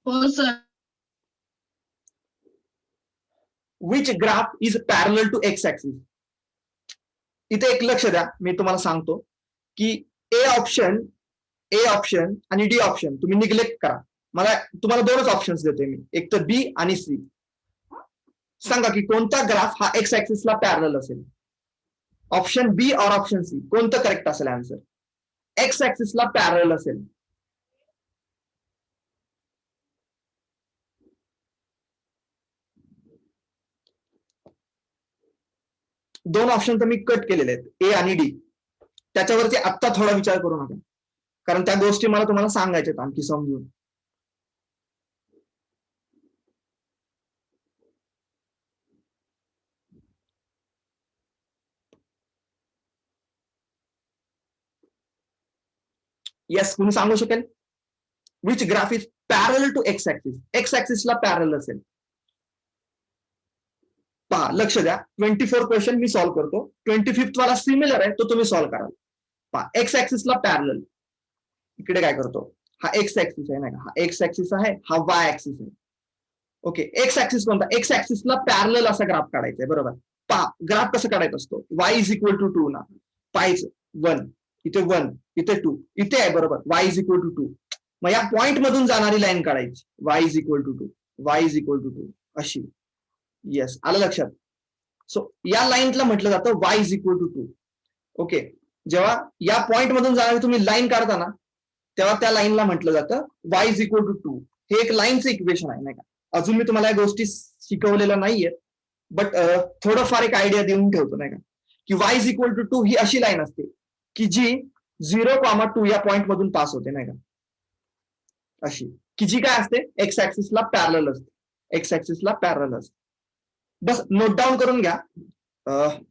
हो sir. Which graph is parallel to x axis? इथे एक लक्ष द्या, मी तुम्हाला सांगतो की ए ऑप्शन आणि डी ऑप्शन तुम्ही निग्लेक्ट करा. मला तुम्हाला दोनच ऑप्शन्स देतोय मी, एक तर बी आणि सी. सांगा की कोणता ग्राफ हा एक्स ऍक्सिसला पॅरलल असेल. ऑप्शन बी और ऑप्शन सी, कोणतं करेक्ट असेल आन्सर? एक्स ऍक्सिसला पॅरलल असेल. दोन ऑप्शन तर मी कट केलेले आहेत, ए आणि डी. त्याच्यावरती आत्ता थोडा विचार करू नका, कारण त्या गोष्टी मला तुम्हाला सांगायच्या आहेत आणखी समजून. येस, कोणी सांगू शकेल? विच ग्राफ इज पॅरल टू एक्स ऍक्सिस? एक्स ऍक्सिसला पॅरल असेल. पहा, लक्ष द्या, 24 क्वेश्चन मी सॉल्व्ह करतो. 25th वाला सिमिलर आहे, तो तुम्ही सॉल्व्ह कराल. पहा, एक्स ऍक्सिसला पॅरल. इकडे काय करतो, हा एक्स ऍक्सिस आहे नाही का, हा एक्स ऍक्सिस आहे, हा वाय ऍक्सिस आहे. ओके, एक्स ऍक्सिस कोणता? एक्स ऍक्सिसला पॅरल असा ग्राफ काढायचा आहे, बरोबर. पहा, ग्राफ कसं काढायचा असतो? वाय इज इक्वल टू 2 ना, पाहायचं 1, इथे 1, इथे 2, इथे आहे, बरोबर. Y is equal to 2. मग या पॉइंट मधून जाणारी लाईन काढायची, Y is equal to 2, Y is equal to 2 अशी. येस, आलं लक्षात? सो या लाईनला म्हटलं जातं Y is equal to 2. Okay, जेव्हा या पॉइंट मधून जाणारी तुम्ही लाईन काढता ना, तेव्हा त्या लाईनला म्हटलं जातं वाय इज इक्वल टू 2. हे एक लाईनचं इक्वेशन आहे नाही का. अजून मी तुम्हाला या गोष्टी शिकवलेल्या नाहीये, बट थोडंफार एक आयडिया देऊन ठेवतो नाही का, की वाय इज इक्वल टू 2 ही अशी लाईन असते की जी 0,2 या पॉइंट मधून पास होते नाही का, अशी, की जी काय असते, एक्स ऍक्सिसला पॅरलल असते. एक्स ऍक्सिसला पॅरलल असते. बस नोट डाऊन करून घ्या,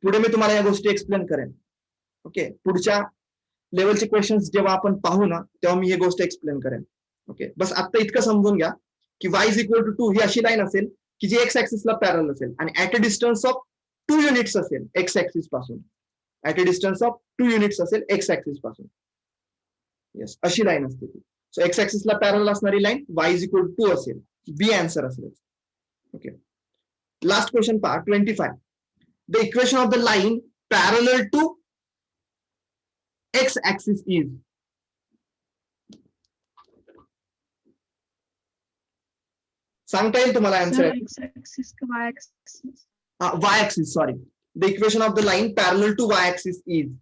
पुढे मी तुम्हाला या गोष्टी एक्सप्लेन करेन. ओके, पुढच्या लेवलचे क्वेश्चन्स जेव्हा आपण पाहू ना, तेव्हा मी ही गोष्ट एक्सप्लेन करेन. ओके, बस आता इतकं समजून घ्या की वाय इज इक्वल टू 2 ही अशी लाईन असेल की जी एक्स ऍक्सिसला पॅरल असेल आणि at a distance of 2 units असेल एक्स ऍक्सिस पासून. At a distance of 2 units असेल एक्स ऍक्सिस पासून. येस, अशी लाईन असते ती. सो एक्स ऍक्सिसला पॅरल असणारी line Y is equal to 2 असेल. बी आन्सर असेल. ओके, लास्ट क्वेश्चन पहा, 25. The equation of the line parallel to X axis is. सांगता येईल तुम्हाला आन्सर? X axis का Y axis? Y axis, sorry. The equation of the line parallel to y axis is.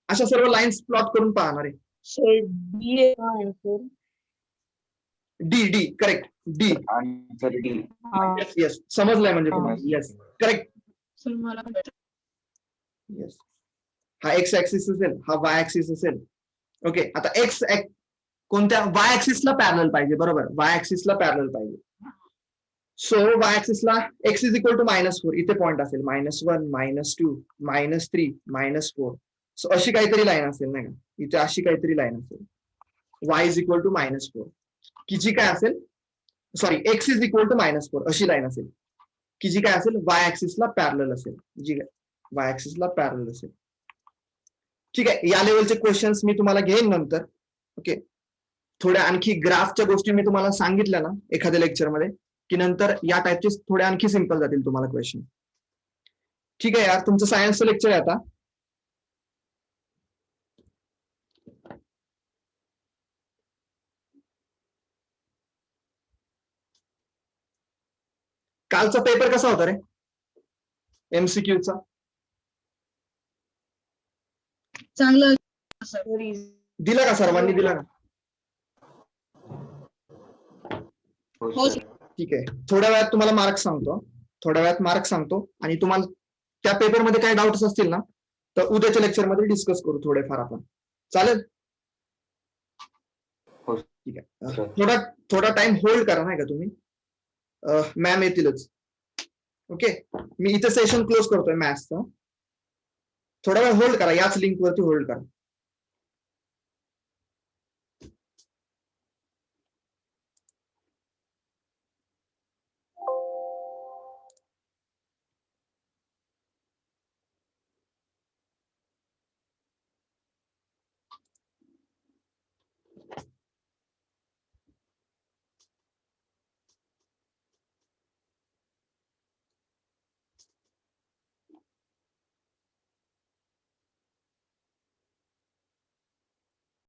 अशा सर्व lines plot करून पाहणार आहे. Sir D answer. D correct, D. Answer D. Yes yes, समजलंय म्हणजे तुम्हाला. Yes, correct. सर मला पण येस, हा एक्स ऍक्सिस असेल, हा वाय ऍक्सिस असेल. ओके, आता एक्स कोणत्या वाय ऍक्सिसला पॅरलल पाहिजे, बरोबर. वाय ऍक्सिसला पॅरलल पाहिजे. सो वाय ऍक्सिसला एक्स इज इक्वल टू -4, इथे पॉइंट असेल -1, -2, -3, -4. सो अशी काहीतरी लाईन असेल नाही का, इथे अशी काहीतरी लाईन असेल, वाय इज इक्वल टू -4, की जी काय असेल, sorry, X is equal to -4 अशी लाईन असेल की जी काय असेल, वाय ऍक्सिसला पॅरलल असेल. जी काय वाय ऍक्सिसला पॅरलल असेल. ठीक आहे, या लेवलचे क्वेश्चन्स मी तुम्हाला घेईन नंतर. ओके, थोड्या आणखी ग्राफच्या गोष्टी मी तुम्हाला सांगितल्या ना एखाद्या लेक्चरमध्ये, की नंतर या टाईपचे थोडे आणखी सिंपल जातील तुम्हाला क्वेश्चन. ठीक आहे यार, तुमचं सायन्सचं लेक्चर आहे आता. कालचा पेपर कसा होता रे, MCQ चा? चांगलं सर. दिला का सर्वांनी, दिला का? हो सर. ठीक आहे, थोड्या वेळात तुम्हाला मार्क्स सांगतो, थोड्या वेळात मार्क्स सांगतो, आणि तुम्हाला त्या पेपरमध्ये काही डाऊट्स असतील ना, तर उद्याच्या लेक्चरमध्ये डिस्कस करू थोडेफार आपण. चालेल? ठीक आहे, थोडा टाइम होल्ड करा नाही का तुम्ही, मॅम येतीलच. ओके, मी इथे सेशन क्लोज करतोय मॅथ्सचा. थोडा वेळ होल्ड करा, याच लिंक वरती होल्ड करा.